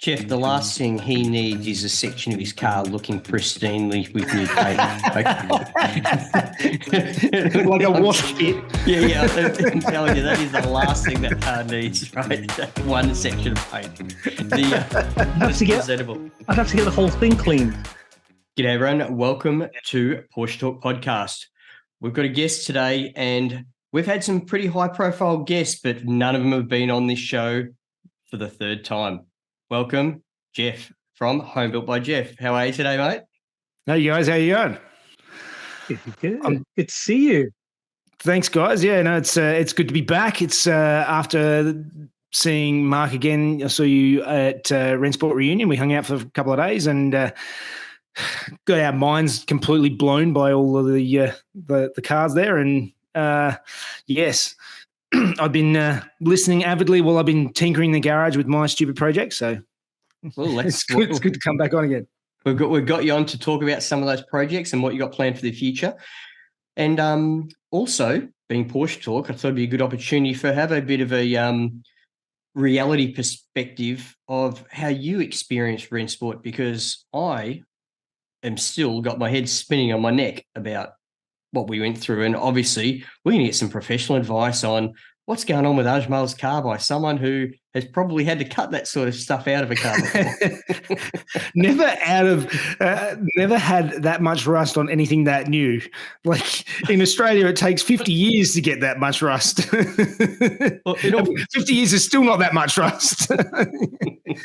Jeff, the last thing he needs is a section of his car looking pristinely with new paint. Like a wash kit. Yeah, I'm telling you, that is the last thing that car needs, right? That one section of paint. I'd have to get the whole thing cleaned. G'day, everyone. Welcome to Porsche Talk podcast. We've got a guest today, and we've had some pretty high-profile guests, but none of them have been on this show for the third time. Welcome, Jeff from Homebuilt by Jeff. How are you today, mate? Hey, guys. How you going? Good. Good to see you. Thanks, guys. Yeah, no, it's good to be back. It's after seeing Marc again. I saw you at Rennsport Reunion. We hung out for a couple of days and got our minds completely blown by all of the cars there. And yes, I've been listening avidly while I've been tinkering the garage with my stupid project. So it's good to come back on again. We've got you on to talk about some of those projects and what you got planned for the future. And also, being Porsche Talk, I thought it'd be a good opportunity for have a bit of a reality perspective of how you experienced Rennsport, because I am still got my head spinning on my neck about what we went through. And obviously, we're going to get some professional advice on what's going on with Ajmal's car by someone who has probably had to cut that sort of stuff out of a car before. Never had that much rust on anything that new. Like in Australia, it takes 50 years to get that much rust. Well, 50 years is still not that much rust,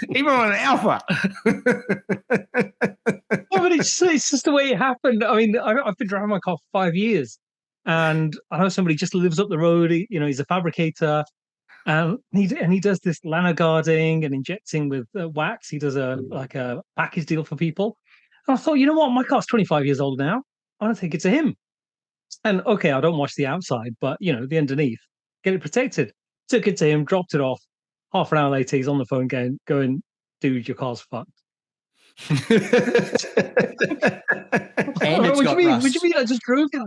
even on an Alpha. No, but it's just the way it happened. I mean, I've been driving my car for 5 years, and I know somebody just lives up the road. He's a fabricator. And he does this lano guarding and injecting with wax. He does a package deal for people. And I thought, you know what? My car's 25 years old now. I don't think it's a him. And okay, I don't wash the outside, but the underneath, get it protected. Took it to him, dropped it off. Half an hour later, he's on the phone going, dude, your car's fucked. And it's got rust. What do you mean? I just drove it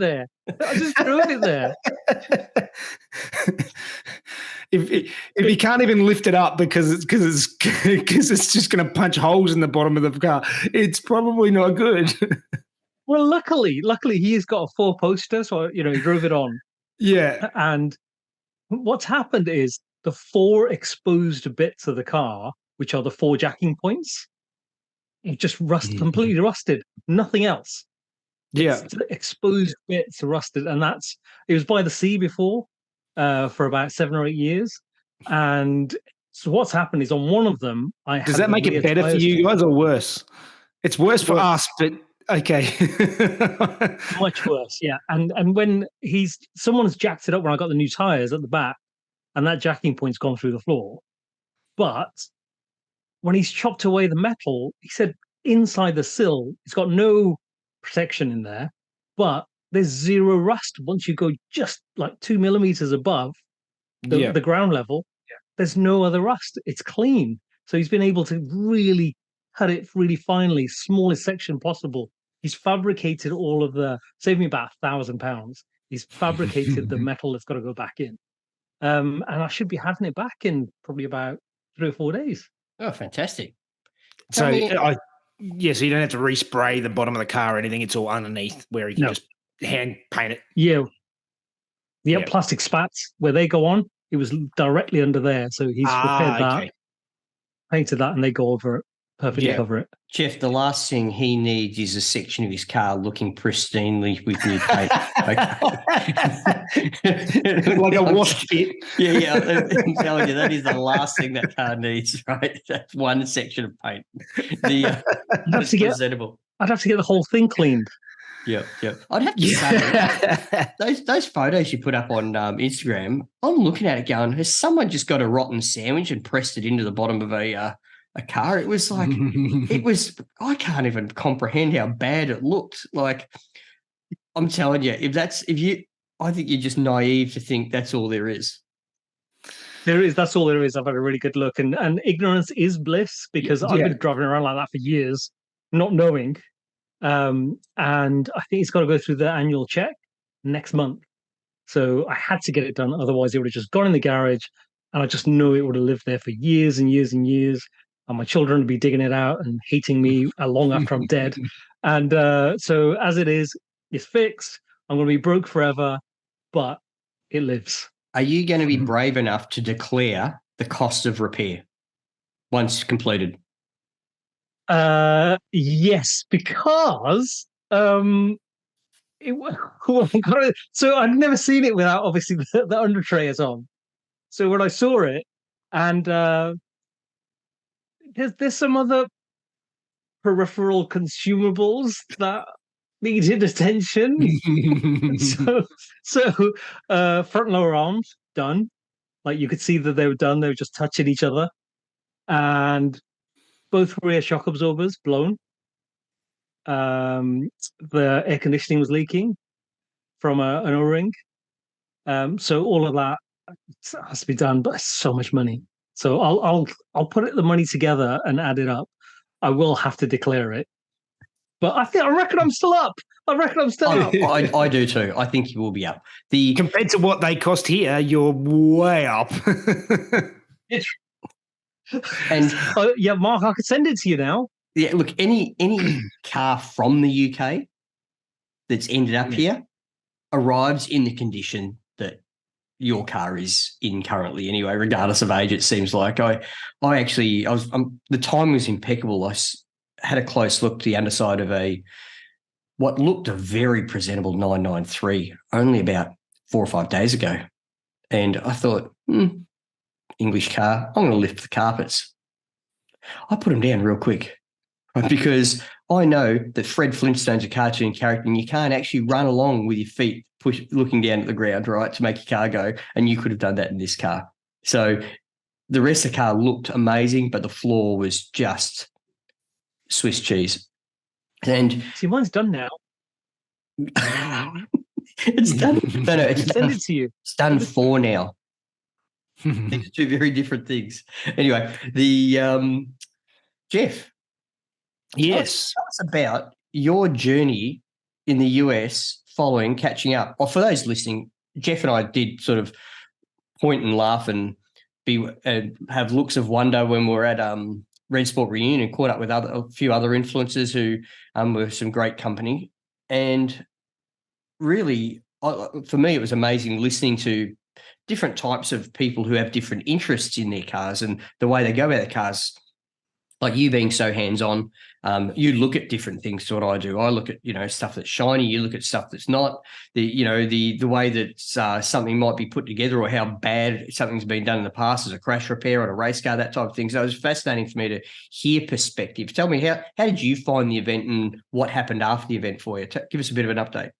there. If you can't even lift it up because it's just going to punch holes in the bottom of the car, it's probably not good. Well, luckily he's got a 4-poster, so he drove it on. Yeah. And what's happened is the 4 exposed bits of the car, which are the 4 jacking points, it just completely rusted. Nothing else. Yeah. It's exposed bits rusted, and it was by the sea before for about 7 or 8 years. And so what's happened is on one of them, does that make it better for you guys or worse? It's worse for us, but okay. Much worse, yeah. And when someone's jacked it up when I got the new tires at the back, and that jacking point's gone through the floor. But when he's chopped away the metal, he said inside the sill, it's got no protection in there, but there's zero rust once you go just like 2 millimeters above the ground level. Yeah. There's no other rust. It's clean. So he's been able to really cut it really finely, smallest section possible. He's fabricated all of saved me about £1,000. He's fabricated the metal that's got to go back in. And I should be having it back in probably about 3 or 4 days. Oh, fantastic. So so you don't have to respray the bottom of the car or anything. It's all underneath where you can just hand paint it. Yeah. The plastic spats where they go on, it was directly under there. So he's repaired that, painted that, and they go over it, perfectly cover it. Jeff, the last thing he needs is a section of his car looking pristinely with new paint. Like a wash kit. Yeah. I'm telling you, that is the last thing that car needs, right? That's one section of paint. I'd have to get the whole thing cleaned. Yeah. I'd have to say, those photos you put up on Instagram, I'm looking at it going, has someone just got a rotten sandwich and pressed it into the bottom of a car? It was like, I can't even comprehend how bad it looked. Like, I'm telling you, I think you're just naive to think that's all there is. That's all there is. I've had a really good look, and ignorance is bliss, because I've been driving around like that for years, not knowing. And I think it's got to go through the annual check next month. So I had to get it done. Otherwise, it would have just gone in the garage, and I just know it would have lived there for years and years and years. and my children will be digging it out and hating me long after I'm dead. And so as it is, it's fixed. I'm going to be broke forever, but it lives. Are you going to be brave enough to declare the cost of repair once completed? Yes, because so I'd never seen it without obviously the under trays on. So when I saw it, and there's some other peripheral consumables that needed attention. so front and lower arms done. Like you could see that they were done. They were just touching each other, and both rear shock absorbers blown. The air conditioning was leaking from an O-ring. So all of that has to be done, but it's so much money. So I'll put the money together and add it up. I will have to declare it, but I reckon I'm still up. I do too. I think you will be up. Compared to what they cost here, you're way up. And yeah, Mark, I could send it to you now. Yeah, look, any car from the UK that's ended up here arrives in the condition that your car is in currently anyway, regardless of age. It seems like the timing was impeccable. I had a close look to the underside of what looked a very presentable 993 only about 4 or 5 days ago. And I thought, English car, I'm going to lift the carpets. I put them down real quick, right? Because I know that Fred Flintstone's a cartoon character and you can't actually run along with your feet looking down at the ground, right, to make your car go. And you could have done that in this car. So the rest of the car looked amazing, but the floor was just Swiss cheese. And see, mine's done now. It's done. No, it's send done. It to you. It's done for now. These are two very different things. Anyway, Jeff. Yes. Tell us about your journey in the US following catching up. Well, for those listening, Jeff and I did sort of point and laugh and have looks of wonder when we were at Rennsport Reunion and caught up with a few other influencers who were some great company. And really, for me, it was amazing listening to different types of people who have different interests in their cars and the way they go about their cars. Like you being so hands-on, you look at different things to what I do. I look at, stuff that's shiny. You look at stuff that's not. The way that something might be put together or how bad something's been done in the past as a crash repair on a race car, that type of thing. So it was fascinating for me to hear perspectives. Tell me, how did you find the event and what happened after the event for you? Give us a bit of an update.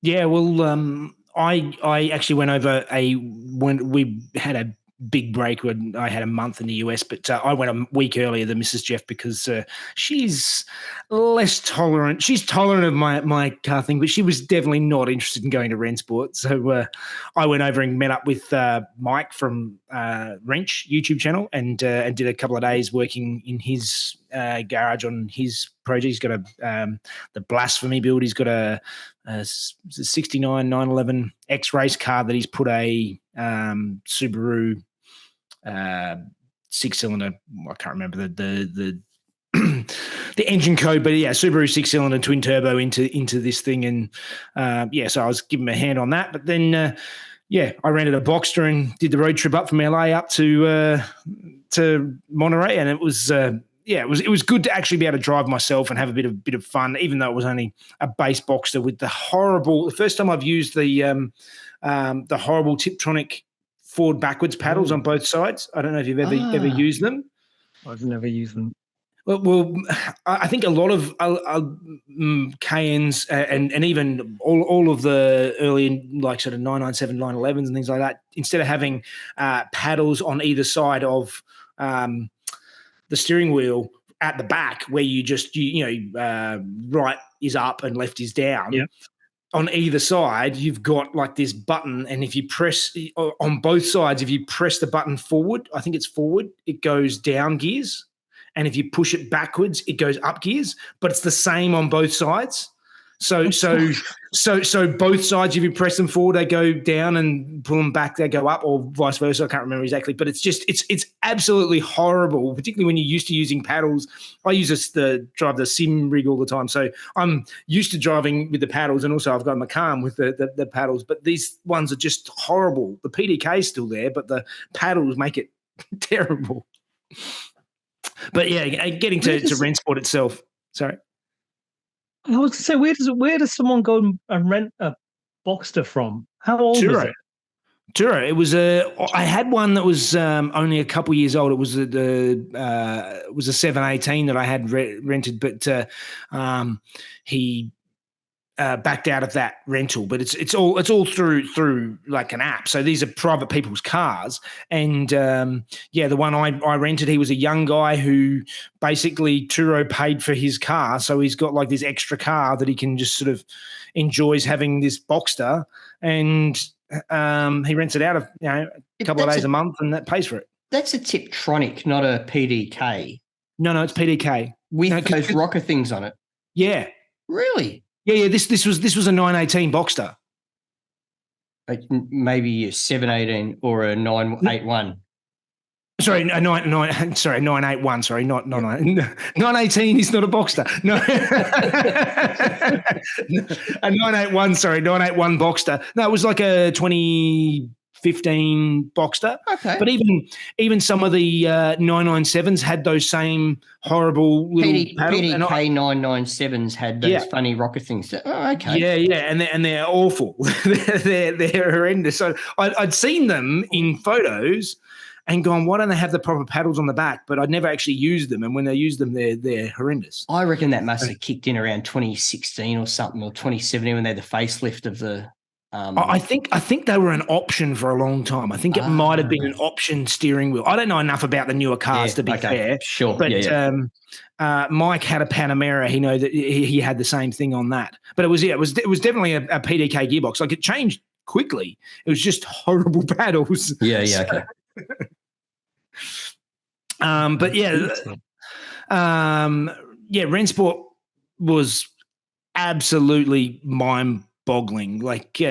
Yeah, well, I actually went over when we had a big break when I had a month in the US, but I went a week earlier than Mrs. Jeff because she's less tolerant. She's tolerant of my car thing, but she was definitely not interested in going to Rennsport. So I went over and met up with Mike from Wrench YouTube channel and did a couple of days working in his garage on his project. He's got the Blasphemy build. He's got a 69 911 X-Race car that he's put a Subaru 6-cylinder. I can't remember the the engine code, but yeah, Subaru 6-cylinder twin turbo into this thing, and so I was giving him a hand on that. But then I rented a Boxster and did the road trip up from LA up to Monterey, and it was. It was good to actually be able to drive myself and have a bit of fun, even though it was only a base Boxster with the first time I've used the horrible Tiptronic forward backwards paddles on both sides. I don't know if you've ever used them. I've never used them. Well, I think a lot of Cayennes and even all of the early like sort of 997, 911s and things like that, instead of having paddles on either side of the steering wheel at the back where you just right is up and left is down. Yep. On either side, you've got like this button, and if you press on both sides, if you press the button forward, I think it's forward, it goes down gears, and if you push it backwards, it goes up gears. But it's the same on both sides. So both sides, if you press them forward, they go down, and pull them back, they go up, or vice versa. I can't remember exactly, but it's absolutely horrible, particularly when you're used to using paddles. I drive the sim rig all the time, so I'm used to driving with the paddles, and also I've got my Calm with the paddles. But these ones are just horrible. The PDK is still there, but the paddles make it terrible. But yeah, getting to Rennsport itself. Sorry. I was going to say, where does someone go and rent a Boxster from? How old is it? Turo. It was I had one that was only a couple years old. It was a 718 that I had rented, but he backed out of that rental. But it's all through like an app. So these are private people's cars, and the one I rented, he was a young guy who basically Turo paid for his car, so he's got like this extra car that he can just sort of enjoys having this Boxster, and he rents it out of a couple of days a month, and that pays for it. That's a Tiptronic, not a PDK. No, it's PDK with those rocker things on it. Yeah, really. Yeah. This was a 918 Boxster. Like maybe a 718 or a 981. Sorry, a 981. Sorry, not 918 is not a Boxster. No, a 981. Sorry, 981 Boxster. No, it was like a 2015 Boxster. Okay, but even some of the 997s had those same horrible little PDK 997s had those funny rocker things. Oh, okay. Yeah, and they're awful. they're horrendous. So I'd seen them in photos and gone, why don't they have the proper paddles on the back? But I'd never actually used them, and when they use them, they're horrendous. I reckon that must have kicked in around 2016 or something, or 2017 when they had the facelift of the. I think they were an option for a long time. I think it might have been an option steering wheel. I don't know enough about the newer cars to be fair. Sure, but Mike had a Panamera. He know that he had the same thing on that. But it was definitely a PDK gearbox. Like, it changed quickly. It was just horrible paddles. Yeah, okay. Rennsport was absolutely mind-boggling. Like you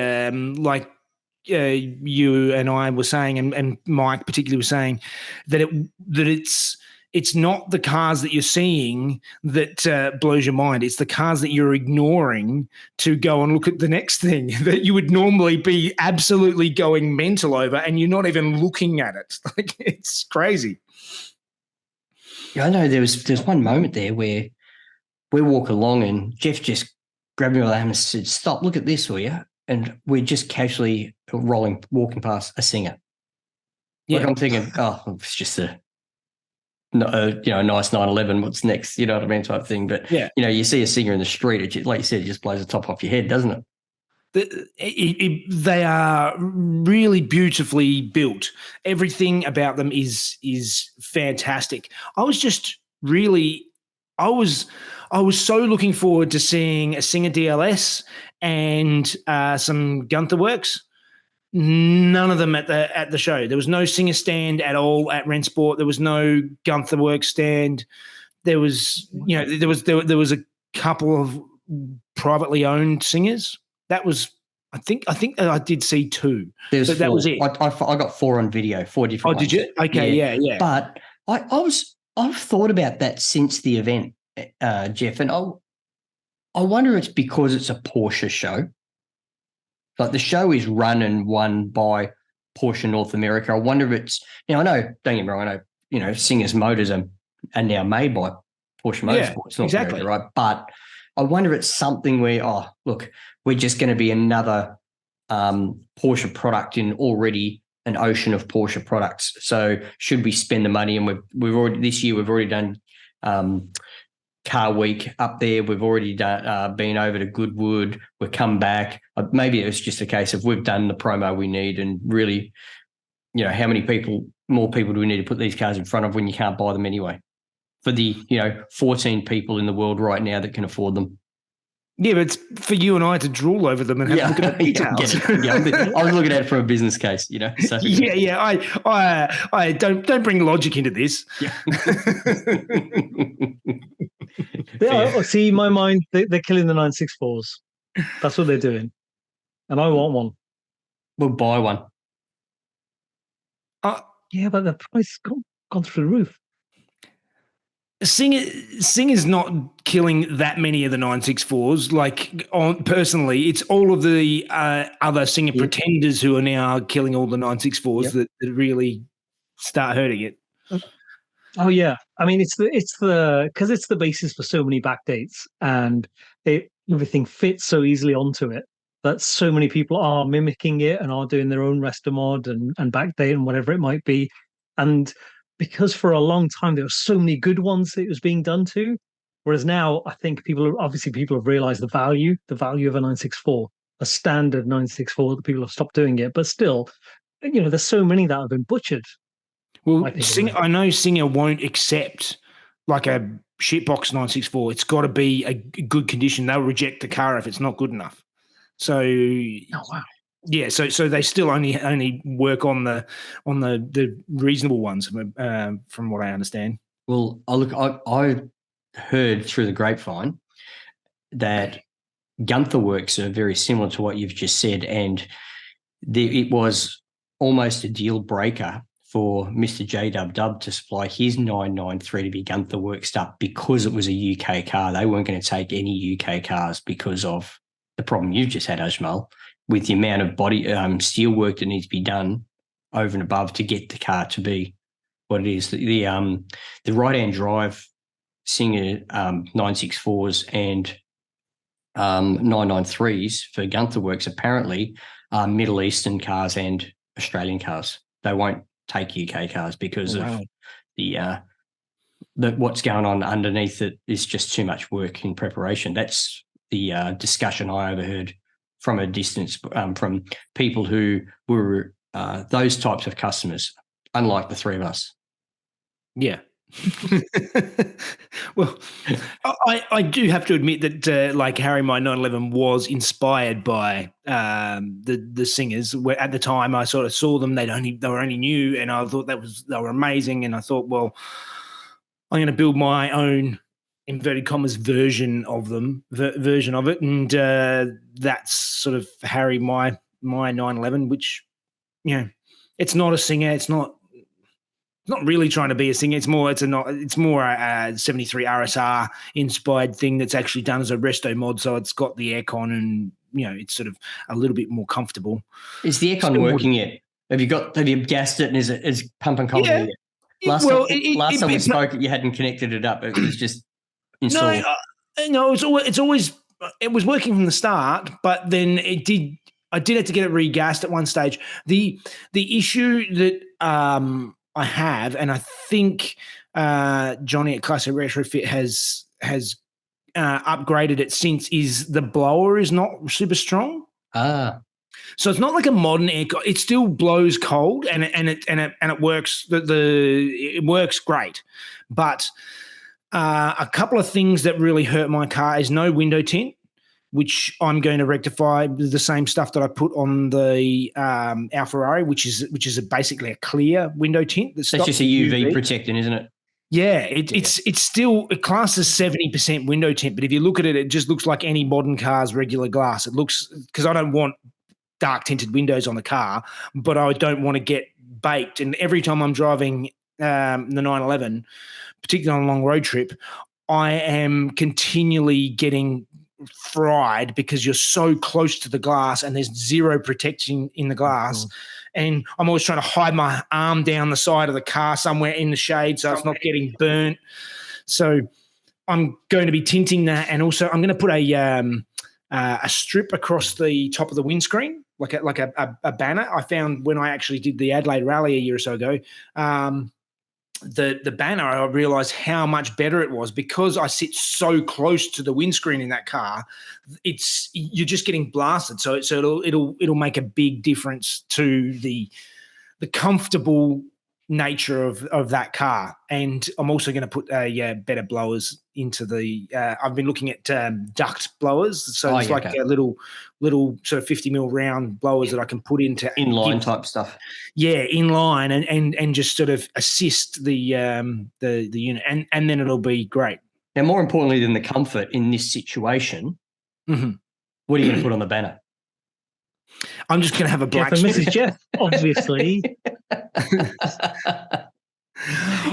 and I were saying, and Mike particularly was saying that it's not the cars that you're seeing that blows your mind. It's the cars that you're ignoring to go and look at the next thing that you would normally be absolutely going mental over, and you're not even looking at it. Like, it's crazy. Yeah, I know there's one moment there where we walk along and Jeff just grabbed me by the hand and said, "Stop, look at this, will you?" And we're just casually walking past a Singer. Yeah. Like, I'm thinking, it's just a nice 911. What's next? You know what I mean, type thing. But you see a Singer in the street, like you said, it just blows the top off your head, doesn't it? They are really beautifully built. Everything about them is fantastic. I was so looking forward to seeing a Singer DLS and some Gunther Works. None of them at the show. There was no Singer stand at all at Rennsport. There was no Gunther Works stand. There was a couple of privately owned Singers. That was, I think I did see two. But that was it. I got 4 on video, 4 different ones. Did you? Okay, yeah. But I've thought about that since the event, Jeff, and I wonder it's because it's a Porsche show. Like, the show is run and won by Porsche North America. I wonder if it's, I know, don't get me wrong, I know, Singer's motors are now made by Porsche Motorsports, North America, right? But I wonder if it's something where, we're just going to be another Porsche product in already an ocean of Porsche products. So should we spend the money? And we've already done Car Week up there. We've already done been over to Goodwood. We've come back. Maybe it was just a case of we've done the promo we need, and really, how many more people do we need to put these cars in front of when you can't buy them anyway? For the 14 people in the world right now that can afford them. Yeah, but it's for you and I to drool over them and have a look at the details. I was looking at it from a business case, So. I don't bring logic into this. Yeah. See, in my mind, they're killing the 964s. That's what they're doing. And I want one. We'll buy one. Yeah, but the price gone through the roof. Singer's not killing that many of the 964s. Like, personally, it's all of the other Singer pretenders who are now killing all the 964s that really start hurting it. Oh yeah, I mean it's the basis for so many backdates, and everything fits so easily onto it that so many people are mimicking it and are doing their own rester mod and backdate and whatever it might be, and because for a long time there were so many good ones that it was being done to, whereas now I think people have realized the value of a 964, a standard 964, that people have stopped doing it, but still, there's so many that have been butchered. Well, I know Singer won't accept like a shitbox 964. It's got to be a good condition. They'll reject the car if it's not good enough. So, yeah. So they still only work on the reasonable ones, from what I understand. Well, I heard through the grapevine that Gunther Works are very similar to what you've just said, and it was almost a deal breaker for Mr. J-Dub to supply his 993 to be Gunther Works up because it was a UK car. They weren't going to take any UK cars because of the problem you've just had, Ajmal, with the amount of body steel work that needs to be done over and above to get the car to be what it is. The right-hand drive Singer 964s and 993s for Gunther Works apparently are Middle Eastern cars and Australian cars. They won't take UK cars because of the what's going on underneath it is just too much work in preparation. That's the discussion I overheard from a distance from people who were those types of customers, unlike the three of us. Yeah. Well, I do have to admit that like Harry My 911 was inspired by the Singers. Where at the time I sort of saw them, they were only new, and I thought they were amazing, and I thought, well, I'm going to build my own inverted commas version of it, and that's sort of Harry My 911, which it's not a Singer, it's not really trying to be a Singer. It's more a 73 RSR inspired thing that's actually done as a resto mod. So it's got the aircon and it's sort of a little bit more comfortable. Is the aircon working yet? Have you gassed it and is pumping cold yet? Last time we spoke, you hadn't connected it up. It was just installed. No, it was working from the start, but then I did have to get it regassed at one stage. The issue that I have, and I think Johnny at Classic Retrofit has upgraded it since, is the blower is not super strong. So it's not like a modern aircon. It still blows cold, and it works. It works great, but a couple of things that really hurt my car is no window tint, which I'm going to rectify with the same stuff that I put on the our Ferrari, which is basically a clear window tint. That's just a UV protectant, isn't it? Yeah, it's still, it classes 70% window tint, but if you look at it, it just looks like any modern car's regular glass. It looks, because I don't want dark tinted windows on the car, but I don't want to get baked. And every time I'm driving the 911, particularly on a long road trip, I am continually getting fried because you're so close to the glass and there's zero protection in the glass. And I'm always trying to hide my arm down the side of the car somewhere in the shade so it's not getting burnt. So I'm going to be tinting that, and also I'm going to put a strip across the top of the windscreen, like a banner. I found when I actually did the Adelaide Rally a year or so ago, the banner, I realised how much better it was because I sit so close to the windscreen in that car. You're just getting blasted, so it'll make a big difference to the comfortable nature of that car. And I'm also going to put better blowers into the. I've been looking at duct blowers, so it's like a little sort of 50 mil round blowers that I can put into inline type stuff. Yeah, inline and just sort of assist the unit, and then it'll be great. Now, more importantly than the comfort in this situation, Mm-hmm. what are you going to put on the banner? I'm just going to have a black Jeff and Mrs. Jeff, obviously.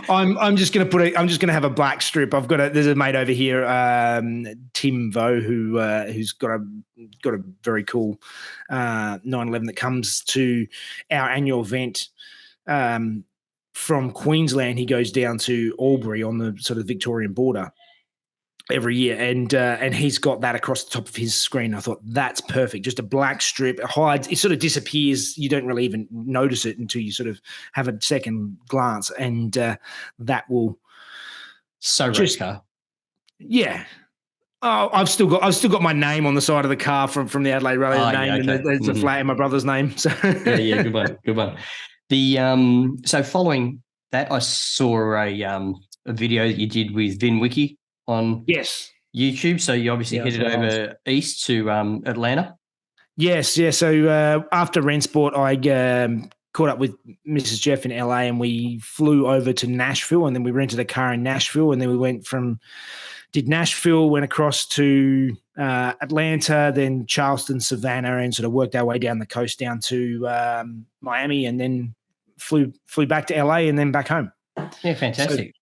I'm just going to have a black strip. There's a mate over here, Tim Vo, who's got a very cool 911 that comes to our annual event from Queensland. He goes down to Albury on the sort of Victorian border every year, and he's got that across the top of his screen. I thought that's perfect. Just a black strip. It hides. It sort of disappears. You don't really even notice it until you sort of have a second glance, and that will car. Yeah. Oh, I've still got my name on the side of the car from the Adelaide Rally. And there's a flat in my brother's name. So yeah, good one. So following that, I saw a video that you did with Vin Wiki on YouTube. So you obviously headed over east to Atlanta. Yes. So after Rennsport, I caught up with Mrs. Jeff in LA, and we flew over to Nashville, and then we rented a car in Nashville, and then we did Nashville, went across to Atlanta, then Charleston, Savannah, and sort of worked our way down the coast down to Miami, and then flew back to LA and then back home. Yeah, fantastic.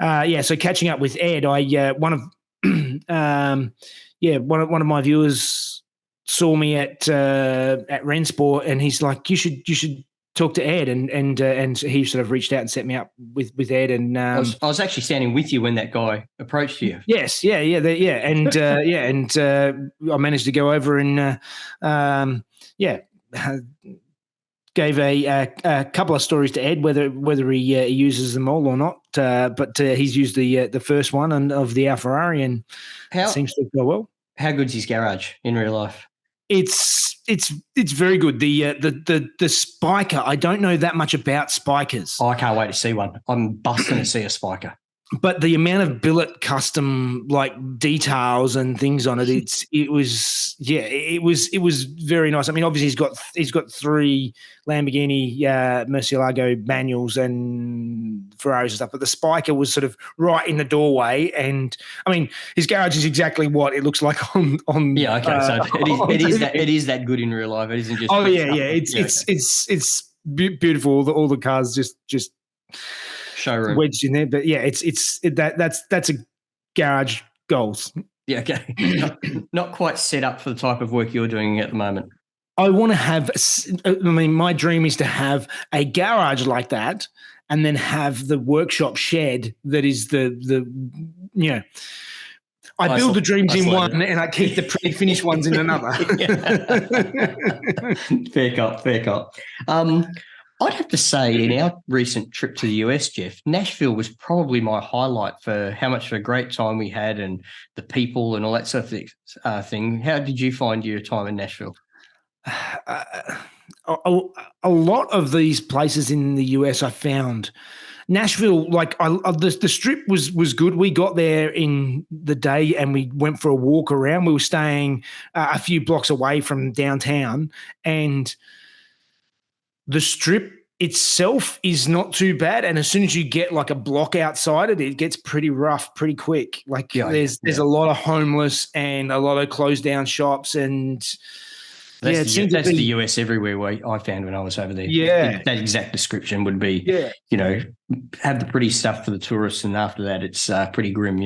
So catching up with Ed, one of my viewers saw me at Rennsport, and he's like, you should talk to Ed, and he sort of reached out and set me up with Ed. And I was actually standing with you when that guy approached you. Yes, and I managed to go over and gave a couple of stories to Ed, whether he uses them all or not. But he's used the first one of the Ferrari, and it seems to go well. How good's his garage in real life? It's very good. The spiker, I don't know that much about spikers. Oh, I can't wait to see one. I'm busting to see a spiker. But the amount of billet custom like details and things on it, it was very nice. I mean, obviously he's got 3 Lamborghini Murcielago manuals and Ferraris and stuff, but the spiker was sort of right in the doorway. And I mean, his garage is exactly what it looks like on. Yeah, okay. So it is that good in real life. It isn't just. Oh yeah. It's beautiful. All the cars just showroom wedged in there, but yeah, that's a garage goals. Yeah, okay. Not quite set up for the type of work you're doing at the moment. I want to have. I mean, my dream is to have a garage like that, and then have the workshop shed that is I build the dreams in one, and I keep the pre-finished ones in another. Fair cop. I'd have to say in our recent trip to the US, Jeff, Nashville was probably my highlight for how much of a great time we had and the people and all that sort of thing. How did you find your time in Nashville? A lot of these places in the US I found. Nashville, the strip was good. We got there in the day and we went for a walk around. We were staying a few blocks away from downtown, and the strip itself is not too bad. And as soon as you get like a block outside it gets pretty rough pretty quick. There's a lot of homeless and a lot of closed down shops, and that's the US everywhere. I found when I was over there. Yeah, that exact description would be. Yeah. Have the pretty stuff for the tourists, and after that, it's pretty grim.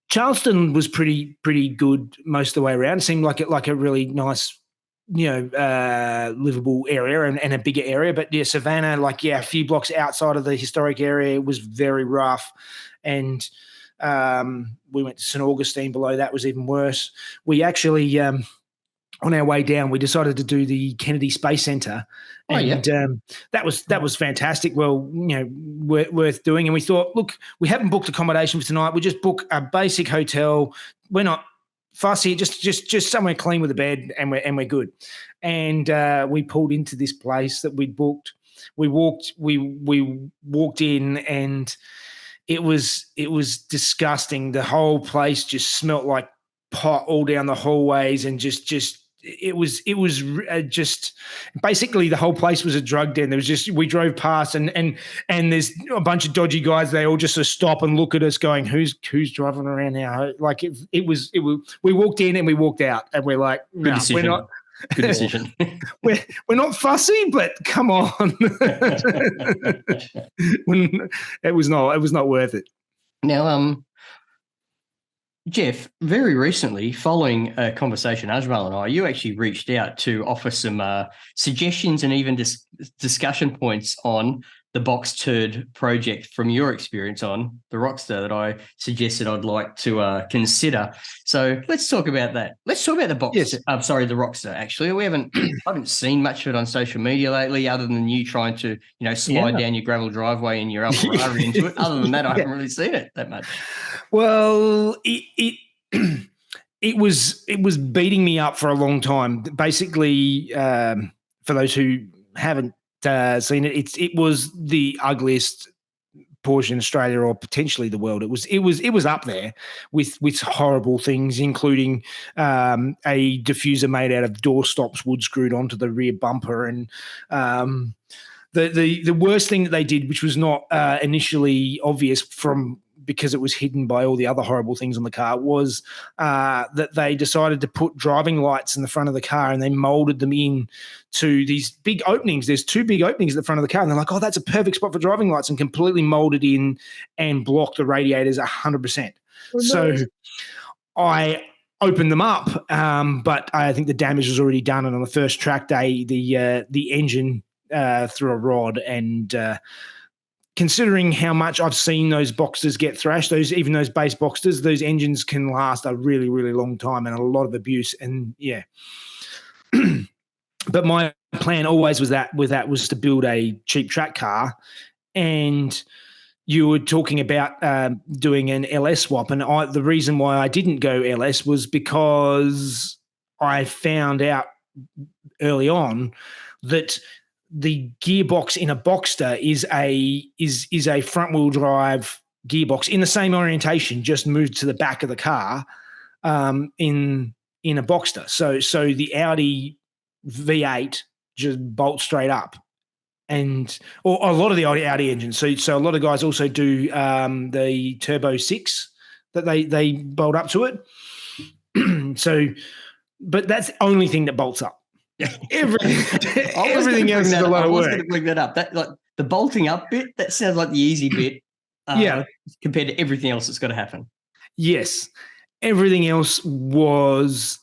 Charleston was pretty good most of the way around. It seemed like a really nice, livable area and a bigger area. But yeah, Savannah, a few blocks outside of the historic area, was very rough. And we went to St. Augustine below. That was even worse. We actually, on our way down, we decided to do the Kennedy Space Center. That was fantastic. Well, worth doing. And we thought, look, we haven't booked accommodation for tonight. We just book a basic hotel. We're not fussy, just somewhere clean with a bed, and we're good. And we pulled into this place that we'd booked. We walked in, and it was disgusting. The whole place just smelt like pot all down the hallways, and just just basically the whole place was a drug den. There was just, we drove past and there's a bunch of dodgy guys. They all just sort of stop and look at us going, who's driving around now? Like it was, we walked in and we walked out and we're like, no, we're not. Good decision. we're not fussy, but come on. It was not worth it. Now, Jeff, very recently, following a conversation, Ajmal and I, you actually reached out to offer some suggestions and even discussion points on the Boxturd project from your experience on the Rockstar that I suggested I'd like to consider. So let's talk about that. Let's talk about the Boxturd. Yes. The Rockstar. Actually, I haven't seen much of it on social media lately, other than you trying to slide down your gravel driveway in your Ferrari into it. Other than that, I haven't really seen it that much. Well, it was beating me up for a long time. Basically, for those who haven't seen it, it was the ugliest Porsche in Australia or potentially the world. It was up there with horrible things, including a diffuser made out of door stops wood screwed onto the rear bumper, and the worst thing that they did, which was not initially obvious because it was hidden by all the other horrible things on the car, was that they decided to put driving lights in the front of the car and they molded them in to these big openings. There's two big openings at the front of the car. And they're like, oh, that's a perfect spot for driving lights, and completely molded in and blocked the radiators 100%. Oh, nice. So I opened them up, but I think the damage was already done. And on the first track day, the engine threw a rod, and considering how much I've seen those Boxsters get thrashed, even those base Boxsters, those engines can last a really, really long time and a lot of abuse. And yeah, but my plan always was was to build a cheap track car. And you were talking about doing an LS swap, and the reason why I didn't go LS was because I found out early on that the gearbox in a Boxster is a front wheel drive gearbox in the same orientation, just moved to the back of the car in a Boxster. So the Audi V8 just bolts straight up, or a lot of the Audi engines. So a lot of guys also do the Turbo 6 that they bolt up to it. But that's the only thing that bolts up. Everything else is a lot of work. I was going to bring that up. That, like, the bolting up bit, that sounds like the easy bit. Compared to everything else that's got to happen. Yes, everything else was.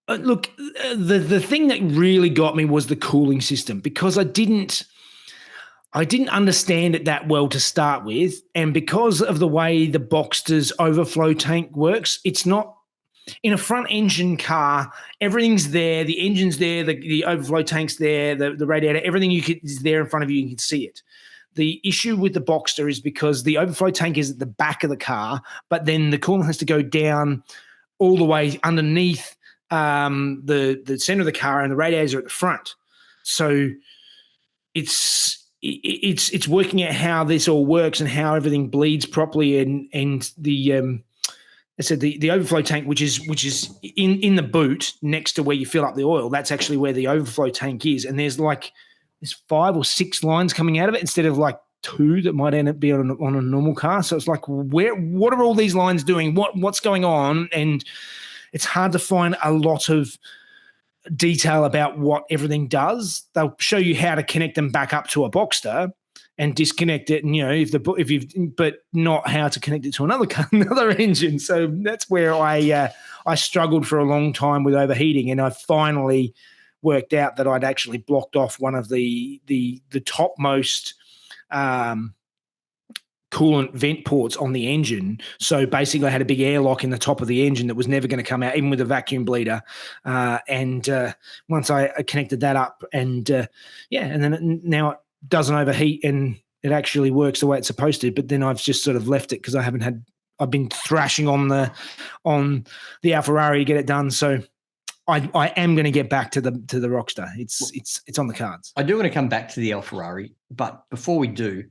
Look, the thing that really got me was the cooling system, because I didn't understand it that well to start with, and because of the way the Boxster's overflow tank works, it's not. In a front engine car, everything's there. The engine's there. The overflow tank's there. The radiator, everything is there in front of you. You can see it. The issue with the Boxster is because the overflow tank is at the back of the car, but then the coolant has to go down all the way underneath the center of the car, and the radiators are at the front. So it's working out how this all works and how everything bleeds properly, and the I said the overflow tank, which is in the boot next to where you fill up the oil, that's actually where the overflow tank is. And there's 5 or 6 lines coming out of it instead of 2 that might end up being on a normal car. So it's like, what are all these lines doing? What's going on? And it's hard to find a lot of detail about what everything does. They'll show you how to connect them back up to a Boxster and disconnect it, and but not how to connect it to another engine. So that's where I struggled for a long time with overheating, and I finally worked out that I'd actually blocked off one of the topmost coolant vent ports on the engine. So basically I had a big airlock in the top of the engine that was never going to come out, even with a vacuum bleeder. And once I connected that up, and then now it doesn't overheat and it actually works the way it's supposed to. But then I've just sort of left it because I've been thrashing on the Alferrari to get it done. So I am going to get back to the Rockstar. It's on the cards. I do want to come back to the Alferrari, but before we do,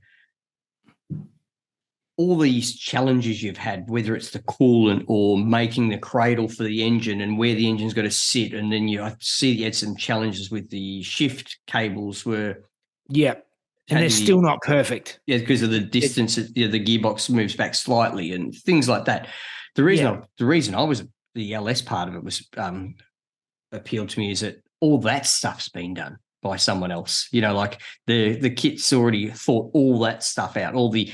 all these challenges you've had, whether it's the coolant or making the cradle for the engine and where the engine's got to sit, and then I see you had some challenges with the shift cables where and they're still not perfect. Yeah, because of the distance, the gearbox moves back slightly and things like that. The reason I was the LS part of it was appealed to me is that all that stuff's been done by someone else. Like the kit's already thought all that stuff out, all the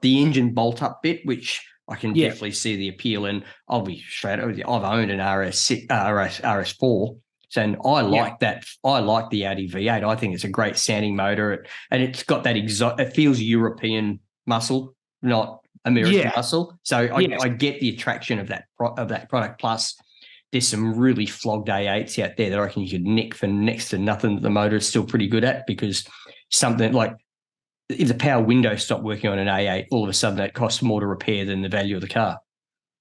engine bolt up bit, which I can definitely see the appeal. And I'll be straight over. I've owned an RS4. And I like that. I like the Audi V8. I think it's a great sounding motor, and it's got that it feels European muscle, not American muscle. So I get the attraction of that product. Plus, there's some really flogged A8s out there that I reckon you could nick for next to nothing that the motor is still pretty good at, because something like if the power window stopped working on an A8, all of a sudden that costs more to repair than the value of the car.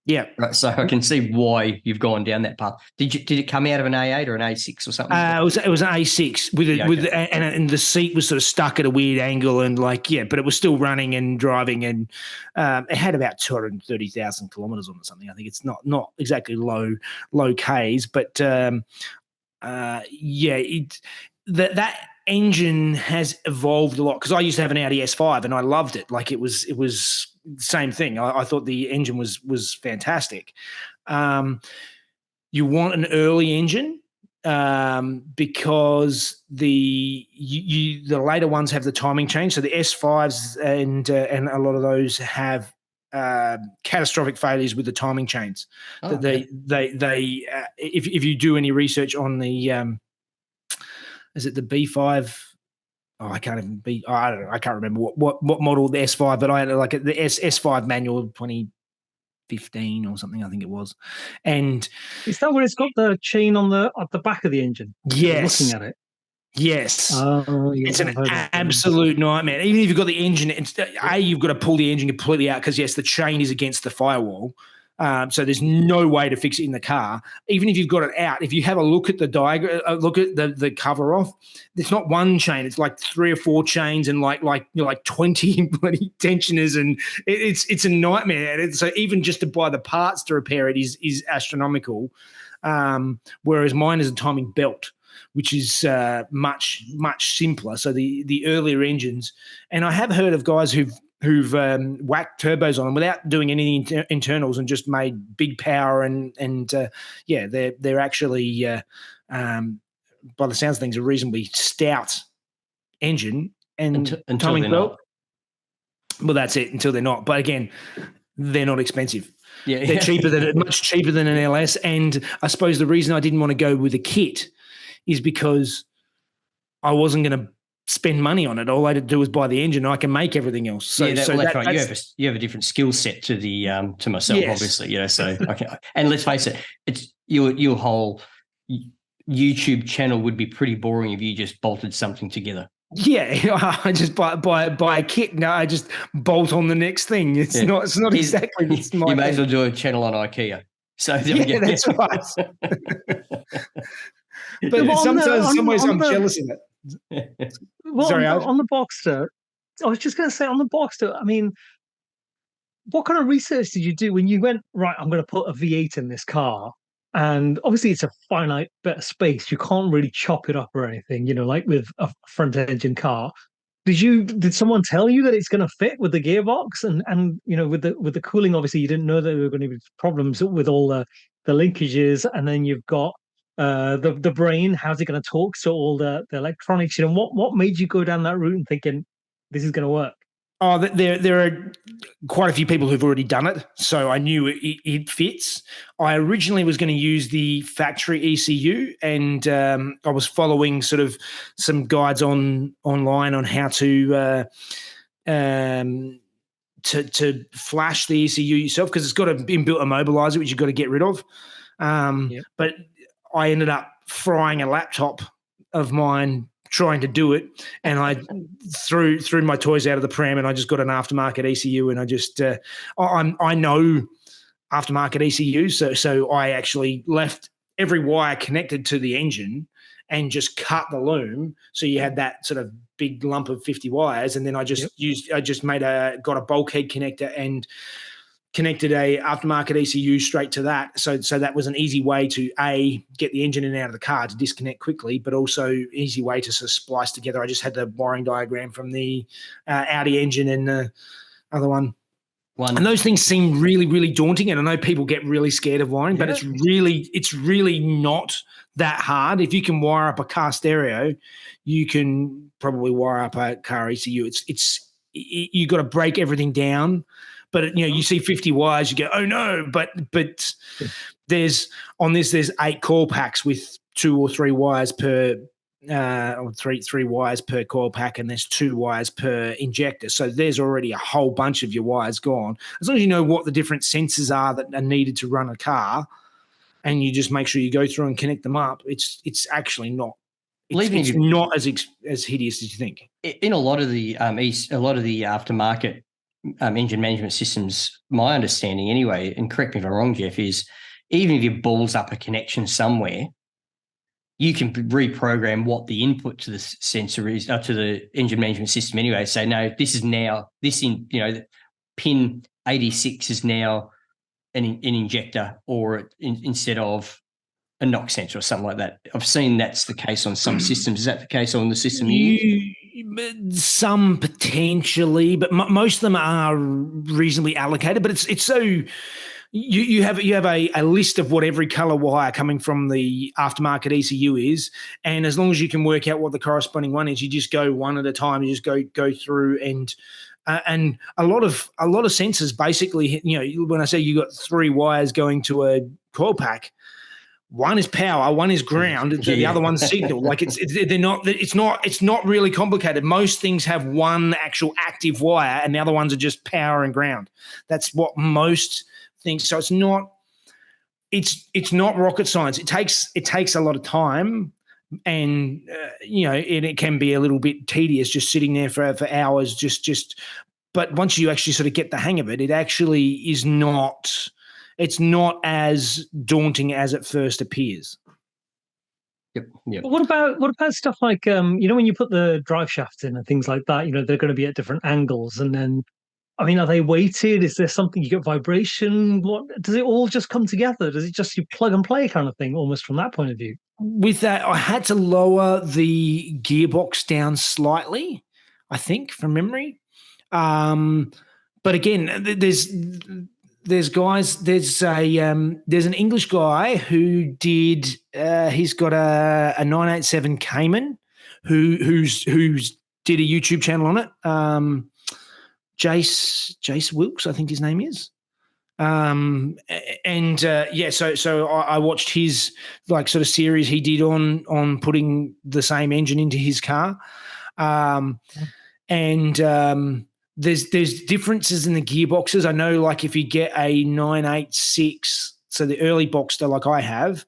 Yeah. Right. So I can see why you've gone down that path. Did it come out of an A8 or an A6 or something? It was an A6 and the seat was sort of stuck at a weird angle and but it was still running and driving, and it had about 230,000 kilometers on it, something. I think it's not exactly low Ks, but that engine has evolved a lot, because I used to have an Audi S5 and I loved it. Like it was the same thing. I thought the engine was fantastic. You want an early engine because the later ones have the timing change. So the S5s and a lot of those have catastrophic failures with the timing chains. They if you do any research on the is it the B5? Oh, I can't even be. I don't know. I can't remember what model the S5, but I had like the S5 manual 2015 or something. I think it was. And is that where it's got the chain at the back of the engine? Yes. Looking at it. Yes. It's an absolute nightmare. Even if you've got the engine, you've got to pull the engine completely out, because the chain is against the firewall. So there's no way to fix it in the car. Even if you've got it out, if you have a look at the diagram, look at the cover off, it's not one chain. It's like 3 or 4 chains and like 20 bloody tensioners, and it's a nightmare. And so even just to buy the parts to repair it is astronomical. Whereas mine is a timing belt, which is much simpler. So the earlier engines, and I have heard of guys who've whacked turbos on them without doing any internals and just made big power and they're actually by the sounds of things a reasonably stout engine and timing belt. Well, that's it, until they're not. But again, they're not expensive. Yeah, they're much cheaper than an LS. And I suppose the reason I didn't want to go with a kit is because I wasn't going to spend money on it. All I had to do was buy the engine. I can make everything else. So, that's right. You have a different skill set to the to myself, obviously. So and let's face it, it's your whole YouTube channel would be pretty boring if you just bolted something together. Yeah, I just buy a kit. No, I just bolt on the next thing. It's not exactly. You may as well do a channel on IKEA. So that's right. But some ways I'm jealous of it. Well, sorry, on the Boxturd, I was just going to say on the Boxturd, I mean, what kind of research did you do when you went, right, I'm going to put a V8 in this car? And obviously it's a finite bit of space. You can't really chop it up or anything, like with a front engine car. Did someone tell you that it's going to fit with the gearbox and with the cooling? Obviously you didn't know that there were going to be problems with all the linkages, and then you've got the brain. How's it going to talk to all the electronics? What made you go down that route and thinking this is going to work? Oh, there are quite a few people who've already done it, so I knew it fits. I originally was going to use the factory ECU, and I was following sort of some guides online on how to flash the ECU yourself, because it's got an inbuilt immobilizer which you've got to get rid of. But I ended up frying a laptop of mine trying to do it, and I threw my toys out of the pram, and I just got an aftermarket ECU, and I just I know aftermarket ECU, so I actually left every wire connected to the engine and just cut the loom. So you had that sort of big lump of 50 wires. And then I just got a bulkhead connector and connected a aftermarket ECU straight to that. So that was an easy way to get the engine in and out of the car to disconnect quickly, but also easy way to sort of splice together. I just had the wiring diagram from the Audi engine and the other one. And those things seem really, really daunting. And I know people get really scared of wiring, but it's really not that hard. If you can wire up a car stereo, you can probably wire up a car ECU. You got to break everything down. But you see 50 wires, you go, oh no! But there's 8 coil packs with 2 or 3 wires per, or three wires per coil pack, and there's 2 wires per injector. So there's already a whole bunch of your wires gone. As long as you know what the different sensors are that are needed to run a car, and you just make sure you go through and connect them up, it's actually not. It's not as hideous as you think. In a lot of the aftermarket engine management systems, my understanding anyway, and correct me if I'm wrong, Jeff, is even if you balls up a connection somewhere, you can reprogram what the input to the sensor is, to the engine management system anyway. Say, no, pin 86 is now an injector, or instead of a knock sensor or something like that. I've seen that's the case on some systems. Is that the case on the system you use? Some potentially, but most of them are reasonably allocated. But it's so you have a list of what every color wire coming from the aftermarket ECU is, and as long as you can work out what the corresponding one is, you just go one at a time. You just go through and a lot of sensors basically. When I say you got 3 wires going to a coil pack, one is power, one is ground, the other one's signal. Like it's not really complicated. Most things have one actual active wire, and the other ones are just power and ground. That's what most things. So it's not rocket science. It takes a lot of time, and it can be a little bit tedious just sitting there for hours. But once you actually sort of get the hang of it, it actually is not. It's not as daunting as it first appears. Yep. But what about stuff like when you put the drive shafts in and things like that? They're going to be at different angles, and then, are they weighted? Is there something you get vibration? What does it all just come together? Does it just you plug and play kind of thing, almost from that point of view? With that, I had to lower the gearbox down slightly, I think, from memory. But again, there's an English guy who did he's got a 987 Cayman who's did a YouTube channel on it. Jace Wilkes, I think his name is. So I watched his sort of series he did on putting the same engine into his car. There's differences in the gearboxes. I know, if you get a 986, so the early Boxster like I have,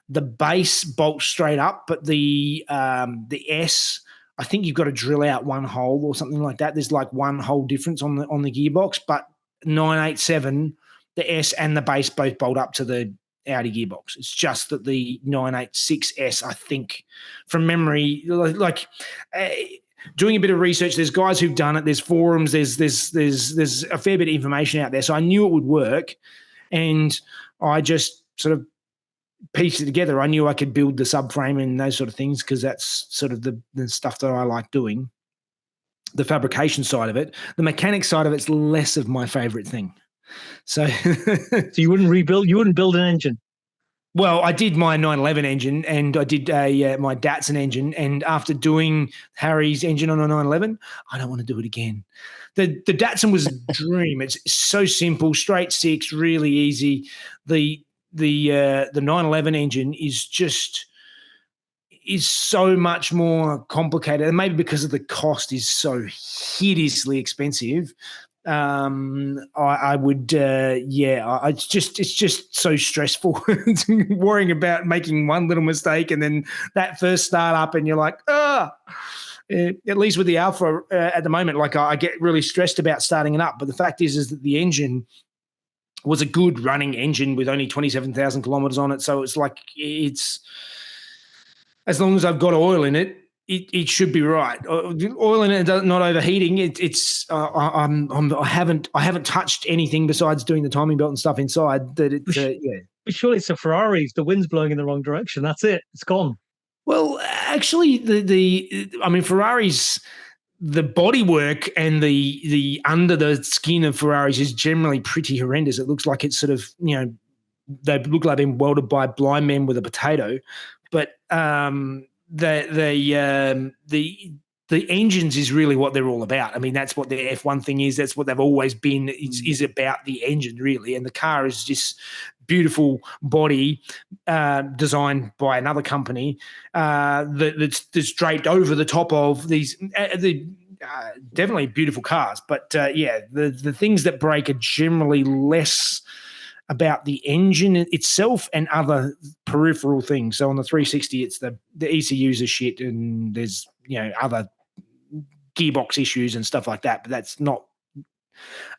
the base bolts straight up, but the S, I think you've got to drill out one hole or something like that. There's one hole difference on the gearbox, but 987, the S and the base both bolt up to the Audi gearbox. It's just that the 986S, I think, from memory, doing a bit of research, there's guys who've done it. There's forums. There's a fair bit of information out there. So I knew it would work, and I just sort of pieced it together. I knew I could build the subframe and those sort of things because that's sort of the stuff that I like doing. The fabrication side of it, the mechanics side of it's less of my favorite thing. So, so you wouldn't build an engine. Well, I did my 911 engine, and I did my Datsun engine. And after doing Harry's engine on a 911, I don't want to do it again. The Datsun was a dream. It's so simple, straight 6, really easy. The 911 engine is so much more complicated, and maybe because of the cost is so hideously expensive. It's just so stressful worrying about making one little mistake and then that first start up and you're like, at least with the Alpha at the moment, I get really stressed about starting it up. But the fact is that the engine was a good running engine with only 27,000 kilometers on it. So it's as long as I've got oil in it, it should be right. Oil in it, not overheating. I haven't touched anything besides doing the timing belt and stuff inside. That it, yeah. But surely it's a Ferrari. If the wind's blowing in the wrong direction, that's it. It's gone. Well, actually, Ferraris, the bodywork and the under the skin of Ferraris is generally pretty horrendous. It looks like it's sort of, they look like they've been welded by blind men with a potato, but the engines is really what they're all about. I mean, that's what the F1 thing is. That's what they've always been. Is about the engine, really. And the car is just beautiful body designed by another company that's draped over the top of these definitely beautiful cars. But, the things that break are generally less about the engine itself and other peripheral things. So on the 360, it's the ECUs are shit, and there's other gearbox issues and stuff like that. But that's not.